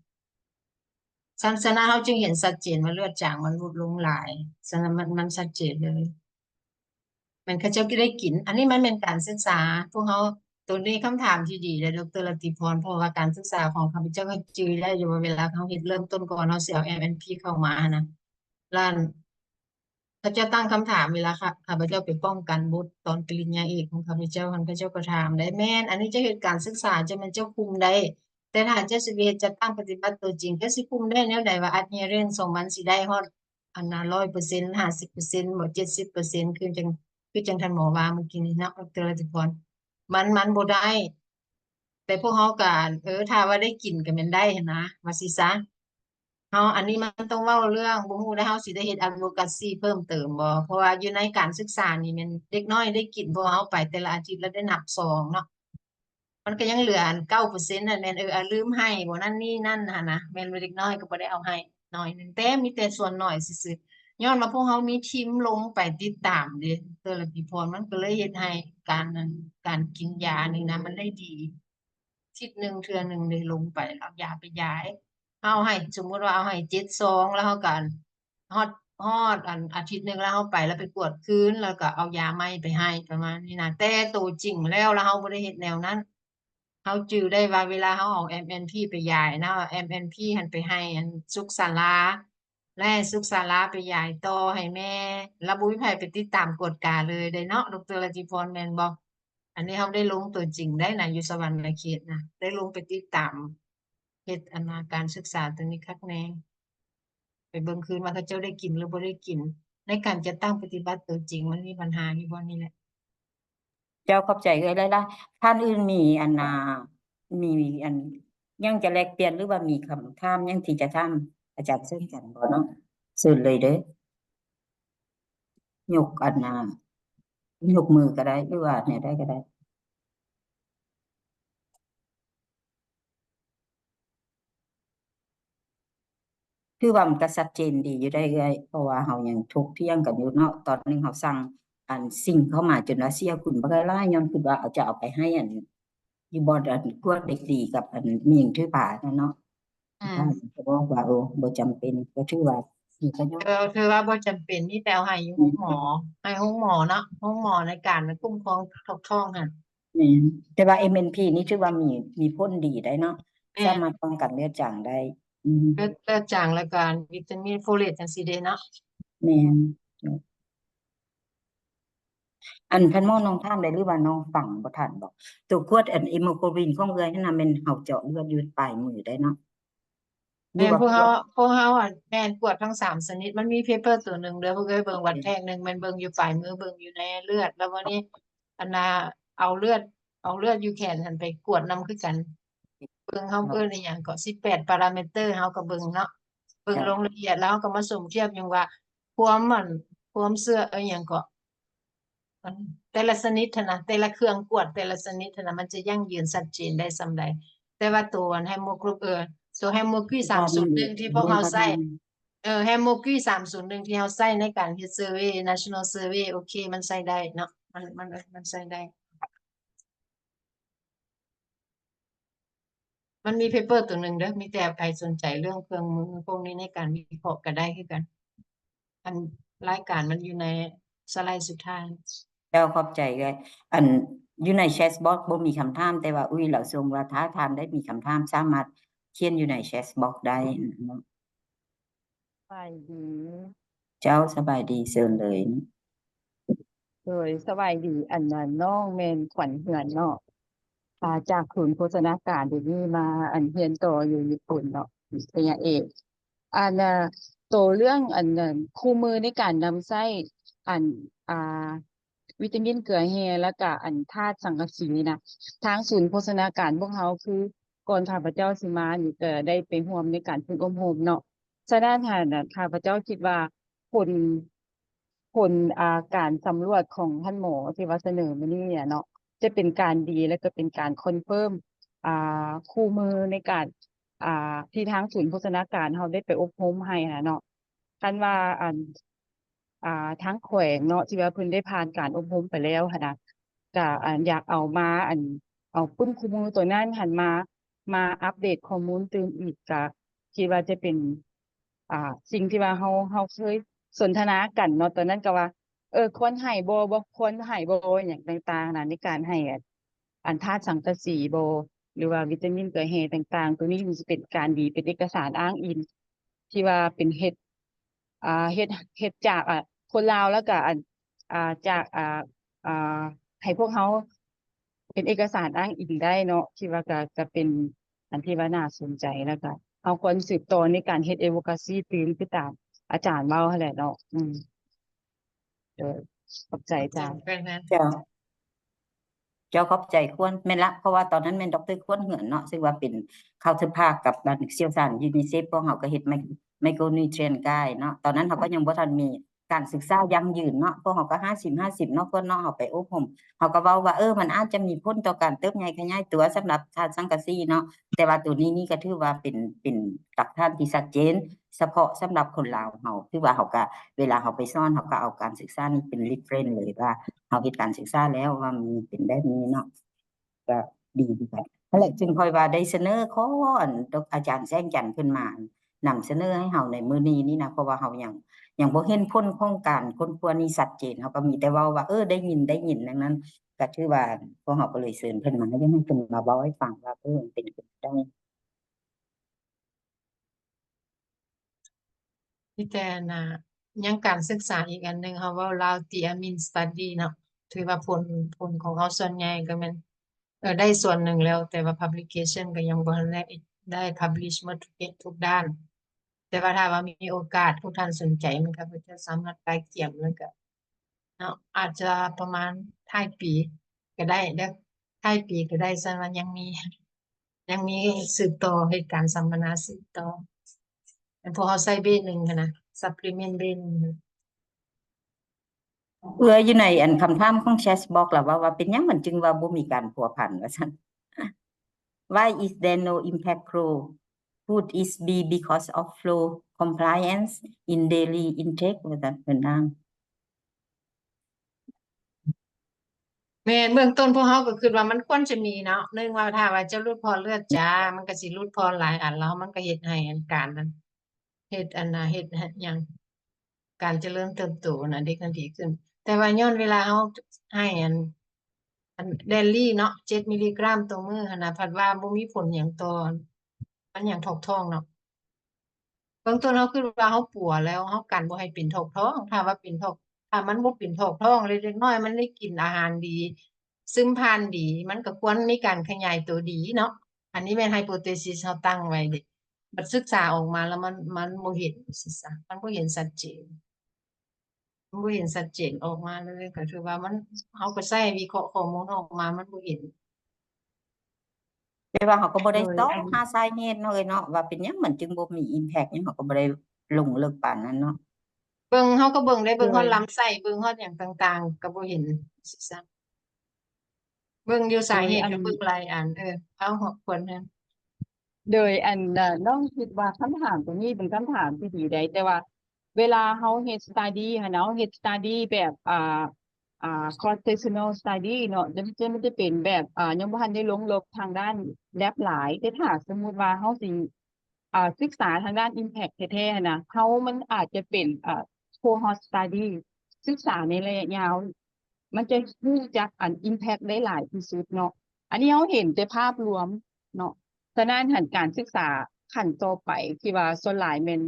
ฉะนั้นเราจึงเห็นชัดเจนว่าเลือดจางมันลดลงหลายฉะนั้นมันชัดเจนเลยมันเขาเจ้าก็ได้กินอันนี้มันเป็นการศึกษาพวกเขาตัวนี้คำถามที่ดีเลยดร.ลติพรเพราะว่าการศึกษาของข้าพเจ้าก็จือได้อยู่ว่าเวลาเขาเฮ็ดเริ่มต้นก่อนเขาสิเอา MNP เข้ามานะล้าน เขาจะตั้งคำถามเวลาค่ะข้าพเจ้าไปป้องกันบุตรตอนปริญญาเอกของข้าพเจ้าก็ถามได้แม่นอันนี้จะเหตุการศึกษาจะมันเจ้าคุมได้แต่ถ้าเจ้าสิเวตจะตั้งปฏิบัติตัวจริงก็สิคุมได้แนวใดว่า adherence ของมันสิได้ฮอดอันน่ะ100% 50%บ่70%คือจังท่านหมอว่าเมื่อกี้นี้นะดร.รัติพรมันบ่ได้แต่พวกเฮาก็ถ้าว่าได้กินก็แม่นได้หั้นนะว่าสิซะ อันนี้มันต้องเว้าเรื่องบ่ฮู้ได้เฮาสิได้เฮ็ด advocacy เพิ่มเติมบ่เพราะว่าอยู่ในการศึกษานี่แม่นเด็กน้อยได้กินเพราะว่าเฮาไปแต่ละอาทิตย์แล้วได้นับซองเนาะมันก็ยังเหลืออัน9%นั่นแม่นลืมให้บ่นั่นนี่นั่นหั่นนะแม่นว่าเด็กน้อยก็บ่ได้เอาให้น้อยหนึงแต่มีแต่ส่วนน้อยซื่อๆย้อนว่าพวกเฮามีทีมลงไปติดตามเด้แต่ละปีพรมันก็เลยเฮ็ดให้การนั้นการกินยานี่นะมันได้ดีอาทิตย์หนึงเทื่อหนึงได้ลงไปเอายาไปย้ายเอาให้สมมุติว่าเอาให้7ซองแล้วเฮาก็ฮอดอันอาทิตย์หนึงแล้วเฮาไปแล้วไปกวดคืนแล้วก็เอายาใหม่ไปให้ประมาณนี้นะแต่ตัวจริงแล้วเฮาบ่ได้เฮ็ดแนวนั้นเฮาจื้อได้ว่าเวลาเฮาเอา MNP ไปย้ายนะ MNP หั้นไปให้อันสุขศาลาและให้สุขศาลาไปย้ายต่อให้แม่แล้วบ่มีไผไปติดตามกวดกาเลยได้เนาะดร. รัตติพรแม่นบ่อันนี้เฮาได้ลงตัวจริงได้นะอยู่สวรรณเขตนะได้ลงไปติดตามเฮ็ดอันว่าการศึกษาตัวนี้คักแน่ไปเบิ่งคืนว่าเขาเจ้าได้กินหรือบ่ได้กินในการจัดตั้งปฏิบัติตัวจริงมันมีปัญหาอยู่บ่นี่แหละ เจ้าขอบใจเอ้ยหลายๆท่านอื่นมีอันมีอันยังจะแลกเปลี่ยนหรือว่ามีคำถามยังที่จะถามอาจารย์เชิญกันบ่เนาะเชิญเลยเด้อยกอันยกมือก็ได้หรือว่าเนี่ยได้ก็ได้คือว่ามันก็ชัดเจนดีอยู่ได้เอ้ยเพราะว่าเฮายังถกเถียงกันอยู่เนาะตอนหนึงเฮาสั่งอันสิ่งเข้ามาจนว่าเสียคุณบ่ได้หลายย้อนคือว่าเอาจะเอาไปให้อันอยู่บ่อันกวดเด็กดีกับอันมีหญิงถือผ้านั่นเนาะ ท่านก็บอกว่าบ่จำเป็นก็ถือว่ามีประโยชน์คือว่าบ่จำเป็นมีแต่เอาให้อยู่โรงหมอให้โรงหมอเนาะโรงหมอในการคุ้มครองท้องหั่นแม่นแต่ว่า MNP นี่ถือว่ามีผลดีได้เนาะ แม่ สามารถป้องกันเลือดจางได้เลือดจางแล้วก็วิตามินโฟเลตจังซี่เด้เนาะแม่นอันท่านหมอน้องถามได้หรือว่าน้องฟังบ่ทันบ่ตัวกวดอันเฮโมโกลบินของเอื้อยนั่นน่ะแม่นเฮาเจาะเลือดอยู่ปลายมือได้เนาะหรือแม่นว่าพวกเฮาอะแม่นกวดทั้ง3ชนิดมันมีเพเปอร์ตัวหนึงเด้อพวกเอ้ยเบิ่งวัดแทกหนึงมันเบิ่งอยู่ปลายมือเบิ่งอยู่ในเลือดแล้ววันนี้อันน่ะเอาเลือดอยู่แขนหั่นไปกวดนำคือกันเบิ่งเฮาเอิ้นอิหยังก็18พารามิเตอร์เฮาก็เบิ่งเนาะเบิ่งลงละเอียดแล้วเฮาก็มาสมเทียบหยังว่าความเชื่ออิหยังก็ มันแต่ละชนิดหั้นนะแต่ละเครื่องกวดแต่ละชนิดหั้นนะมันจะยั่งยืนชัดเจนได้ส่ำใดแต่ว่าตัวไฮโมกลูตัวไฮโมกรี301ที่พวกเราใช้ไฮโมกรี301ที่เราใช้ในการเฮ็ดเซอร์เวย์ National Survey โอเคมันใช้ได้เนาะมันใช้ได้มันมีเพเปอร์ตัวหนึงเด้อมีแต่ใครสนใจเรื่องเครื่องมือพวกนี้ในการวิเคราะห์ก็ได้คือกันอันรายการมันอยู่ในสไลด์สุดท้ายแล้วขอบใจเอ้ยอันอยู่ในแชทบ็อกบ่มีคำถามแต่ว่าอุ้ยเราส่งว่าถ้าท่านได้มีคำถามสามารถเขียนอยู่ในแชทบ็อกได้เนาะ สบายดี เจ้าสบายดีเชิญเลยนะ โดยสบายดีอันนั้นน้องแม่นขวัญเหือนเนาะจากศูนย์โภชนาการเดี๋ยวนี้มาอันเรียนต่ออยู่ญี่ปุ่นเนาะปริญญาเอกอันตัวเรื่องอันนั้นคู่มือในการนำใช้อันวิตามินเกลือแร่แล้วก็อันธาตุสังกะสีนี่นะทางศูนย์โภชนาการพวกเขาคือก่อนข้าพเจ้าสิมานี่ก็ได้ไปร่วมในการฝึกอบรมเนาะฉะนั้นข้าพเจ้าคิดว่าผลผลการสำรวจของท่านหมอที่ว่าเสนอมานี่เนี่ยเนาะจะเป็นการดีและก็เป็นการคอนเฟิร์มคู่มือในการที่ทางศูนย์โภชนาการเขาได้ไปอบรมให้นะเนาะคันว่าทางแขวงเนาะที่ว่าเพิ่นได้ผ่านการอบรมไปแล้วหั้นนะก็อยากเอามาเอาปึ้นคู่มือตัวนั้นหันมาอัปเดตข้อมูลเติมอีกก็คิดว่าจะเป็นสิ่งที่ว่าเราเคยสนทนากันเนาะตอนนั้นก็ว่าควรให้บ่ควรให้บ่อหยังต่างๆนะในการให้อันธาตุสังกะสีบ่หรือว่าวิตามินเกลือแร่ต่างๆตัวนี้มันสิเป็นการดีเป็นเอกสารอ้างอิงที่ว่าเป็นเฮ็ดเฮ็ดจากคนลาวแล้วก็จากอ่าให้พวกเขาเป็นเอกสารอ้างอิงได้เนาะที่ว่าก็เป็นอันที่ว่าน่าสนใจแล้วก็เอาควรสืบต่อในการเฮ็ด advocacy ตื่นคือตามอาจารย์เว้าหั่นแหละเนาะขอบใจจ้า เจ้า เจ้าขอบใจควรแม่นละเพราะว่าตอนนั้นแม่นดรควรเหือนเนาะซึ่งว่าเป็นเข้าถึงภาคกับนักเชี่ยวชาญยูนิเซฟพวกเราก็เฮ็ดไมโครนิวเทรียนต์ไกด์เนาะตอนนั้นเราก็ยังบ่ทันมีการศึกษายั่งยืนเนาะพวกเราก็50-50เนาะเพิ่นเนาะเราไปอบรมเราก็เว้าว่ามันอาจจะมีผลต่อการเติบใหญ่ขยายตัวสำหรับธาตุสังกะสีเนาะแต่ว่าตัวนี้นี่ก็ถือว่าเป็นหลักฐานที่ชัดเจนเฉพาะสำหรับคนลาวเราคือว่าเราก็เวลาเราไปสอนเราก็เอาการศึกษานี้เป็น reference เลยว่าเราเฮ็ดการศึกษาแล้วว่ามันเป็นแบบนี้เนาะ ก็ดีค่ะนั่นแหละจึงค่อยว่าได้เสนอขออาจารย์แจ้งจันทร์ขึ้นมานำเสนอให้เฮาในมื้อนี้นี่นะเพราะว่าเฮายังบ่เห็นผลของการค้นคว้านี้ชัดเจนเฮาก็มีแต่เว้าว่าได้ยินดังนั้นก็ถือว่าพวกเฮาก็เลยเชิญเพิ่นมาให้เพิ่นมาเว้าให้ฟังว่ามันเป็นได้ พี่แต่น่ะยังการศึกษาอีกอันหนึ่งค่ะว่าลาวติอามินสตัดดี้เนาะถือว่าผลของเขาส่วนใหญ่ก็แมันได้ส่วนหนึ่งแล้วแต่ว่า publication ก็ยังบ่ได้ publish หมดทุกด้าน แต่ว่าถ้าว่ามีโอกาสทุกท่านสนใจมันก็จะสามารถไปเกี่ยมแล้วก็เนาะอาจจะประมาณท้ายปีก็ได้ท้ายปีก็ได้ซะว่ายังมีสืบต่อเหตุการณ์สัมมนาสืบต่อพวกเขาใส่เบหนึ่งนะ supplement เบหนึ่ง อยู่ในอันคำถามของ Chatbox ล่ะว่าเป็นหยังมันจึงว่าบ่มีการพัวพันว่าซั่น Why is there no impact flow? Could it be because of flow compliance in daily intake ว่าซั่นเพิ่นอ้าง แม่นเบื้องต้นพวกเขาก็คือว่ามันควรจะมีเนาะเนื่องว่าถ้าว่าจะรูดพอเลือดจ้ามันก็สิรูดพอหลายอันแล้วมันก็เฮ็ดให้อันการนั้นเฮ็ดอันน่ะเฮ็ดหยังการเจริญเติบโตน่ะเด็กมันดีขึ้น แต่ว่าย้อนเวลาเฮาให้อันเดลี่เนาะ7 มิลลิกรัมต่อมื้อหั่นน่ะผัดว่าบ่มีผลหยังต่ออันหยังทอกท้องเนาะ เบื้องต้นเราคือว่าเขาปัวแล้วเขากันบ่ให้เป็นทอกท้องถ้าว่าเป็นทอกถ้ามันบ่เป็นทอกท้องเล็กๆน้อยๆมันได้กินอาหารดีซึมผ่านดีมันก็ควรมีการขยายตัวดีเนาะอันนี้เป็นไฮโปเทซิสเขาตั้งไว้เด้บัดศึกษาออกมาแล้วมันบ่เห็นสิซะมันบ่เห็นชัดเจนมันบ่เห็นชัดเจนออกมาเลยก็คือว่ามันเขาก็ใช้วิเคราะห์ข้อมูลออกมามันบ่เห็น แต่ว่าเขาก็บ่ได้ โดย ตอบ อัน หาสาเหตุเนาะเนาะว่าเป็นหยังมันจึงบ่มี impact หยังเขาก็บ่ได้ลงลึกปานนั้นเนาะ เบิ่งเขาก็เบิ่งได้เบิ่ง โด ฮอย ดลำไส้เบิ่งฮอดหยังต่างๆก็บ่เห็นสิซะ เบิ่งอยู่ โด สาย เหตุ อัน ก็เบิ่งหลายอันเอาหัวควรนั้น โดยอันน้องคิดว่าคำถามตรงนี้เป็นคำถามที่ดีได้แต่ว่าเวลาเราเฮ็ด study หั้นเนาะเฮ็ด study แบบquantitative study เนาะจะเป็นแบบยังบ่ทันได้ลงลึกทางด้าน lab หลายแต่ถ้าสมมุติว่าเราสิศึกษาทางด้าน impact แท้ๆหั้นน่ะมันอาจจะเป็นcohort study ศึกษาในระยะยาว มันจะรู้จักimpact ได้หลายที่สุดเนาะอันนี้เราเห็นแต่ภาพรวมเนาะ ฉะนั้นหันการศึกษาขั้นต่อไปที่ว่าส่วนหลายแม่น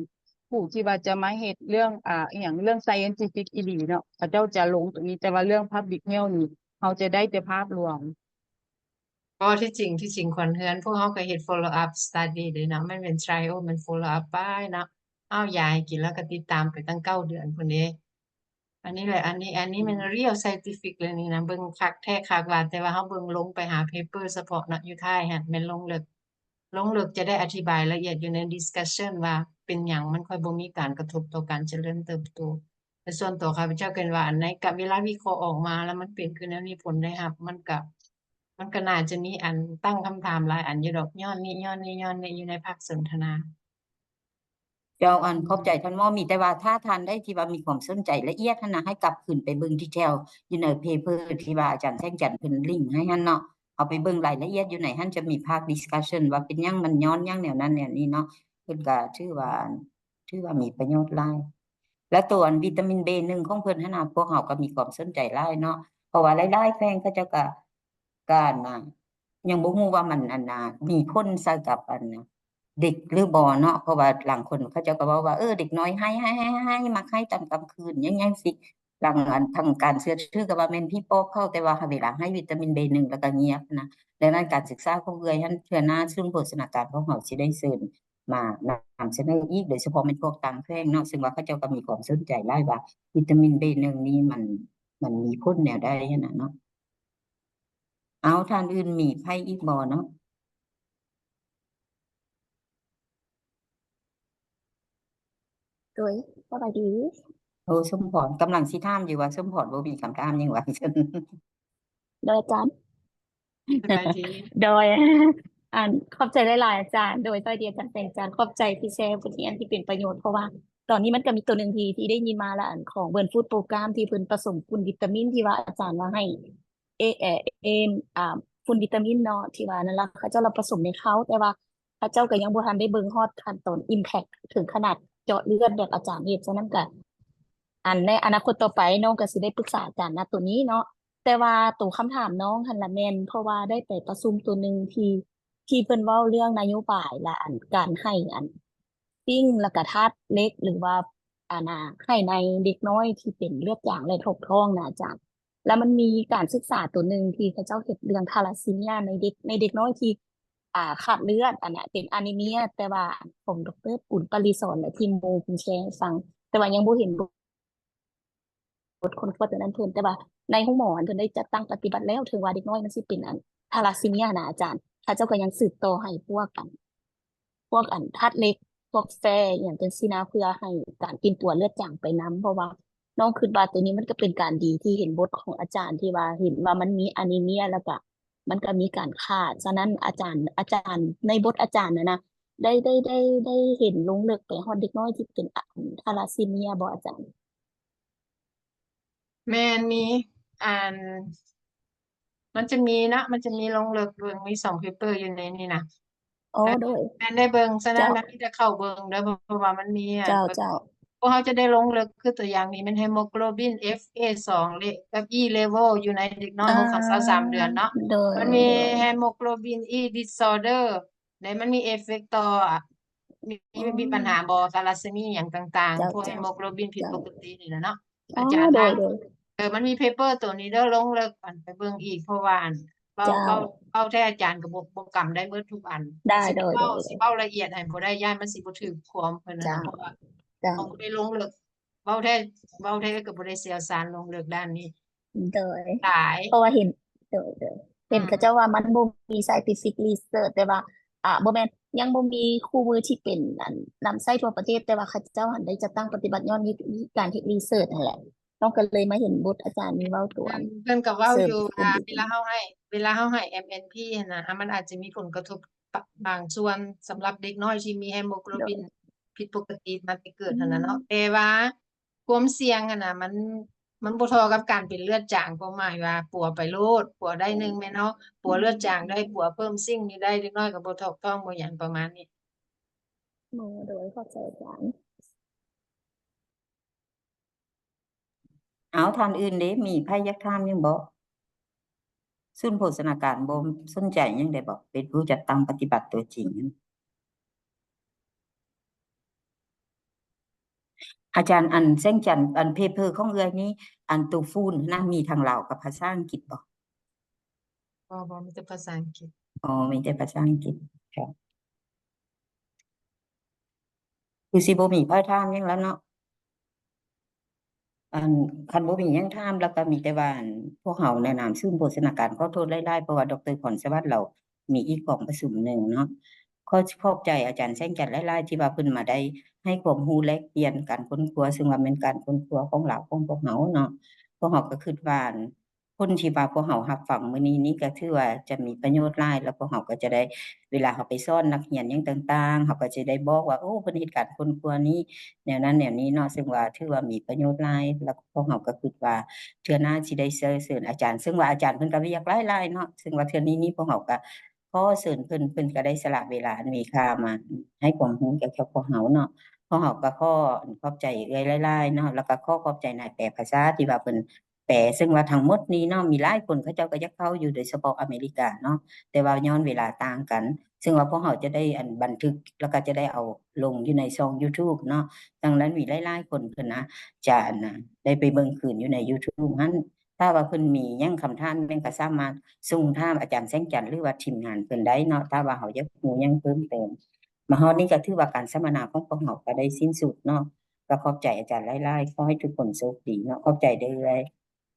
ผู้ที่ว่าจะมาเฮ็ดเรื่องอีหยังเรื่อง scientific อีหลีเนาะเขาเจ้าจะลงตรงนี้แต่ว่าเรื่อง public health นี่เราจะได้แต่ภาพรวม ก็ที่จริงขวัญเรือนพวกเขาก็เฮ็ด follow up study ด้วยนะมันเป็น trial มัน follow up ไปนะเอายาให้กินแล้วก็ติดตามไปตั้ง9 เดือนพุ่นเด้อันนี้แหละอันนี้มัน real scientific เลยนี่นะเบิ่งคักแท้คักว่าแต่ว่าเราเบิ่งลงไปหา paper เฉพาะนะอยู่ท้ายหั่นแม่นลงลึกจะได้อธิบายละเอียดอยู่ใน discussion ว่าเป็นหยังมันค่อยบ่มีการกระทบต่อการเจริญเติบโตแต่ส่วนตัวข้าพเจ้าคิดว่าอันไหนกับเวลาวิเคราะห์ออกมาแล้วมันเป็นคือแนวนี้ผลได้รับมันก็น่าจะมีอันตั้งคำถามหลายอันอยู่ดอกย้อนนี้อยู่ในภาคสนทนา เจ้าอันขอบใจท่านหมอมีแต่ว่าถ้าท่านได้ที่ว่ามีความสนใจละเอียดหั้นน่ะให้กลับขึ้นไปเบิ่งดีเทลอยู่ในเพเปอร์ที่ว่าอาจารย์แจ้งจันทร์เพิ่นลิงก์ให้หั่นเนาะเอาไปเบิ่งรายละเอียดอยู่ในหั่นจะมีภาค discussion ว่าเป็นหยังมันย้อนหยังแนวนั้นแนวนี้เนาะเพิ่นก็ถือว่ามีประโยชน์หลาย และตัวอันวิตามิน B1 ของเพิ่นหั่นน่ะพวกเฮาก็มีความสนใจหลายเนาะเพราะว่าหลายๆแขวงเขาเจ้าก็อันน่ะยังบ่ฮู้ว่ามันอันน่ะมีผลใส่กับอันน่ะเด็กหรือบ่เนาะเพราะว่าหลังคนเขาเจ้าก็เว้าว่าเด็กน้อยให้มักให้ตอนกลางคืนยังๆสิหลังอันทางการเชื่อถือก็ว่าแม่นพี่ปอบเขาแต่ว่าเวลาให้วิตามิน B1 แล้วก็เงียบนะดังนั้นการศึกษาของเอื้อยหั่นเทื่อหน้าซึ่งโภชนาการของเฮาสิได้เชิญ มานำเสนออีกโดยเฉพาะเป็นพวกต่างแขวงเนาะซึ่งว่าเขาเจ้าก็มีความสนใจหลายว่าวิตามิน B1 นี่มันมีผลแนวใดหั้นน่ะเนาะ เอาท่านอื่นมีไผอีกบ่เนาะ โดยสบายดี โอ้สมพรกำลังสิถามอยู่ว่าสมพรบ่มีคำถามหยังว่าซั่น โดยอาจารย์ สบายดี โดย ขอบใจหลายๆอาจารย์ โดยสวัสดีอาจารย์เป็นอาจารย์ขอบใจที่แชร์บทเรียนที่เป็นประโยชน์เพราะว่า ตอนนี้มันก็มีตัวหนึ่งที่ได้ยินมาแล้วอันของเบิร์นฟู้ดโปรแกรมที่เพิ่นผสมฝุ่นวิตามินที่ว่าอาจารย์ว่าให้ฝุ่นวิตามินเนาะที่ว่านั่นล่ะเขาเจ้าเราผสมในเขาแต่ว่าเขาเจ้าก็ยังบ่ทันได้เบิ่งฮอดขั้นตอน impact ถึงขนาดเจาะเลือดแบบอาจารย์เฮ็ดฉะนั้นก็อันในอนาคตต่อไปน้องก็สิได้ปรึกษาอาจารย์นะตัวนี้เนาะ แต่ว่าตัวคำถามน้องหันละแม่นเพราะว่าได้ไปประชุมตัวหนึ่งที่เพิ่นเว้าเรื่องนโยบายและอันการให้อันปิ้งแล้วก็ทาสเล็กหรือว่าให้ในเด็กน้อยที่เป็นเลือดจางและทบท้องนะอาจารย์แล้วมันมีการศึกษาตัวหนึ่งที่เขาเจ้าเห็นเรื่องทาลัสซีเมียในเด็กน้อยที่ขาดเลือดอันน่ะเป็นอะนีเมียแต่ว่าผมดร.ปุ่นปริศรและทีมโมคุณแชร์ให้ฟัง แต่ว่ายังบ่เห็น คนทั่วตัวนั้นเพิ่นแต่ว่าในห้องหมอเพิ่นได้จัดตั้งปฏิบัติแล้วถึงว่าเด็กน้อยมันสิเป็นอันทาลัสซีเมียนะอาจารย์เขาเจ้าก็ยังสืบต่อให้พวกอันธาตุเหล็กพวกแฟร์อหย่างจังซี้นะเพื่อให้การกินตัวเลือดจางไปนำเพราะว่าน้องคิดว่าตัวนี้มันก็เป็นการดีที่เห็นบทของอาจารย์ที่ว่าเห็นว่ามันมีอะนีเมียแล้วก็มันก็มีการขาดฉะนั้นอาจารย์ในบทอาจารย์นะได้เห็นลงลึกไปฮอดเด็กน้อยที่เป็นทาลัสซีเมียบ่อาจารย์ แม่นมีอ่านมันจะมีลงลึกเบิ่งมี2เพเปอร์อยู่ในนี่นะโอ้ แล้ว โดย แม่นได้เบิ่งฉะนั้น เจ้า แม่นมีแต่เข้าเบิ่งเด้อเพราะว่ามันมีอัน เจ้า พวกเขาจะได้ลงลึกคือตัวอย่างนี้มันเฮโมโกลบิน FA2 เลกับ E level อยู่ในเด็กน้อย6 23เดือนเนาะ โดย มันมีเฮโมโกลบิน E disorder และมันมีเอฟเฟกต์ต่อมีปัญหาบ่ทาลัสซีเมียหยังต่างๆพวกเฮโมโกลบินผิดปกตินี่แหละเนาะ อ๋อ อาจารย์ โด ทาย ง โดย มันมีเพเปอร์ตัวนี้เด้อลงเลิกอันไปเบิ่งอีกเพราะว่าอันเว้า เจ้า เว้าเว้าแท้อาจารย์ก็บ่กำได้เบิดทุกอัน ได้ สิ โดย สิเว้าละเอียดให้บ่ได้ย้านมันสิบ่ถูกความเพิ่นนั่น เจ้า น่ะเพราะว่า เจ้า เขาบ่ได้ลงลึกเว้าแท้ก็บ่ได้เชี่ยวชาญลงลึกด้านนี้ โดย หลาย เพราะว่าเห็น โดย อื เห็น ม เขาเจ้าว่ามันบ่มี scientific research แต่ว่าบ่แม่นยังบ่มีคู่มือที่เป็นอันนำใช้ทั่วประเทศ แต่ว่าเขาเจ้าหันได้จัดตั้งปฏิบัติย้อนวิธีการเฮ็ด research นั่นแหละน้องก็เลยมาเห็นบทอาจารย์มีเว้าตัวอัน เพิ่นก็เว้า เสริ อ ม ยู่ ฝุ่น ว่า วิ เว ตา ลา มิน เฮาให้ MNP หั้นน่ะมันอาจจะมีผลกระทบบางส่วนสำหรับเด็กน้อยที่มีเฮโมโกล โด บิ ย นผิดปกติมาแต่เกิ อื ดหั้นน่ะเนาะ ม แต่ว่าความเสี่ยงหั้นน่ะมันบ่เท่ากับการเป็นเลือดจางความหมายว่าปัวไปโลดปัวได้หนึ่งแม่นเนาะปัวเลือดจางได้ปัวเพิ่มซิงค์นี่ได้เด็กน้อยก็บ่ถูกต้องบ่หยังประมาณนี้ โดยเข้าใจอาจารย์ เอาท่านอื่นเด้มีไผอยากถามหยังบ่ศูนย์โภชนาการบ่สนใจหยังได้บ่เป็นผู้จัดตั้งปฏิบัติตัวจริง อาจารย์อันแสงจันทน์อันเพเปอร์ของเอื้อยนี้ อันตัวฟูนนะมีทางลาวกับภาษาอังกฤษบ่ บ่มีแต่ภาษาอังกฤษ อ๋อมีแต่ภาษาอังกฤษค่ะคือสิบ่มีไผถามหยังแล้วเนาะ อันคันบ่มีหยังถามแล้วก็มีแต่ว่าอันพวกเราในนามศูนย์โภชนาการขอโทษหลายๆเพราะว่าดร. พรสวัสดิ์เรามีอีกกองประชุมหนึ่งเนาะขอบใจอาจารย์แสงจันทน์หลายๆที่ว่าเพิ่นมาได้ให้ความรู้แลกเปลี่ยนการค้นคว้าซึ่งว่าแม่นการค้นคว้าของเราของพวกเราเนาะพวกเราก็คิดว่าอั่นคนที่ว่าพวกเรารับฟังมื้อนี้นี่ก็ถือว่าจะมีประโยชน์หลายแล้วพวกเราก็จะได้เวลาเราไปสอนนักเรียนหยังต่างๆเราก็จะได้บอกว่าโอ้เพิ่นเฮ็ดการค้นคว้านี้ แนวนั้นแนวนี้เนาะซึ่งว่าถือว่ามีประโยชน์หลายแล้วพวกเราก็คิดว่าเทื่อหน้าสิได้เชิญอาจารย์ซึ่งว่าอาจารย์เพิ่นก็เรียกหลายๆเนาะซึ่งว่าเทื่อนี้พวกเราก็ขอเชิญเพิ่นก็ได้สละเวลาอันมีค่ามาให้ความรู้แก่พวกเราเนาะพวกเราก็ขอบใจเอื้อยหลายๆเนาะแล้วก็ขอบใจนายแปลภาษาที่ว่าเพิ่นแปลซึ่งว่าทั้งหมดนี้เนาะมีหลายคนเขาเจ้าก็อยากเข้าอยู่โดยเฉพาะอเมริกาเนาะแต่ว่าย้อนเวลาต่างกัน ซึ่งว่าพวกเราจะได้อันบันทึกแล้วก็จะได้เอาลงอยู่ในช่อง YouTube เนาะ ดังนั้นมีหลายๆคนเพิ่นนะจะอันน่ะได้ไปเบิ่งคืนอยู่ใน YouTube หั้นถ้าว่าเพิ่นมีหยังคำถามแม่นก็สามารถส่งถามอาจารย์แสงจันทน์หรือว่าทีมงานเพิ่นได้เนาะถ้าว่าเฮาอยากรู้หยังเพิ่มเติมมาฮอดนี้ก็ถือว่าการสัมมนาของพวกเราก็ได้สิ้นสุดเนาะก็ขอบใจอาจารย์หลายๆขอให้ทุกคนโชคดีเนาะขอบใจเด้อ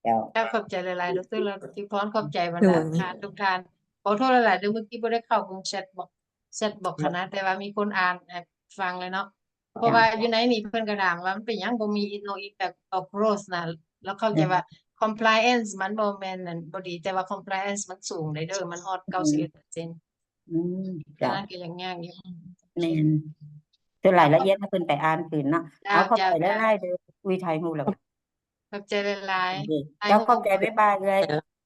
เจ้า เจ้าขอบใจหลายๆดรแล้วที่พรขอบใจบรรดาทานทุกท่านขอโทษหลายๆเด้อเมื่อกี้บ่ได้เข้ากรุงแชทบอกคณะแต่ว่ามีคนอ่านให้ฟังเลยเนาะเพราะว่าอยู่ในนี่เพิ่นก็ถามว่ามันเป็นหยังบ่มี no impact of growth นะแล้วเข้าใจว่า compliance มันบ่แม่นนั่นบ่ดีแต่ว่า compliance มันสูงเลยเด้อมันฮอด 91% อืม ฉะ เจ้า นั้นก็ยังยากอยู่ แม่นตัวรายละเอียดให้เพิ่นไปอ่านคืนเนาะ เจ้า เอาเข้า เจ้า ใจ เจ้า หลายๆเด้อคุยไทยฮู้แล้ว ขอบใจหลาย โอเค ๆให้ เจ้า ฮู้ ขอบใจบ๊ายบายเลย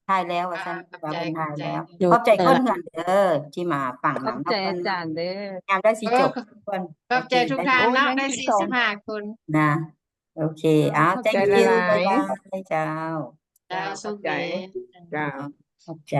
ถ่ายแล้วว่าซั่น ขอบ ว่า ใจ เพิ่น ขอ ถ่า บ ย ใจ แล้ว อยู่ ขอบใจ แต่ คน ละ เฮือนเด้อที่มาฟัง ขอบ นำ ใจ เนาะ อาจารย์เด้อ ยามได้สิ เออ จบเพิ่น ขอบใจทุก ได้ ท่าน โอ้ย เนาะ ยัง ได้ อีก2 45 คน นะ โอเค อ้าว ขอบ thank ใจ you หลา บ๊าย ย บายเจ้า เจ้า เจ้า โช ขอบ ค ใจ ดี เจ้า ขอบใจ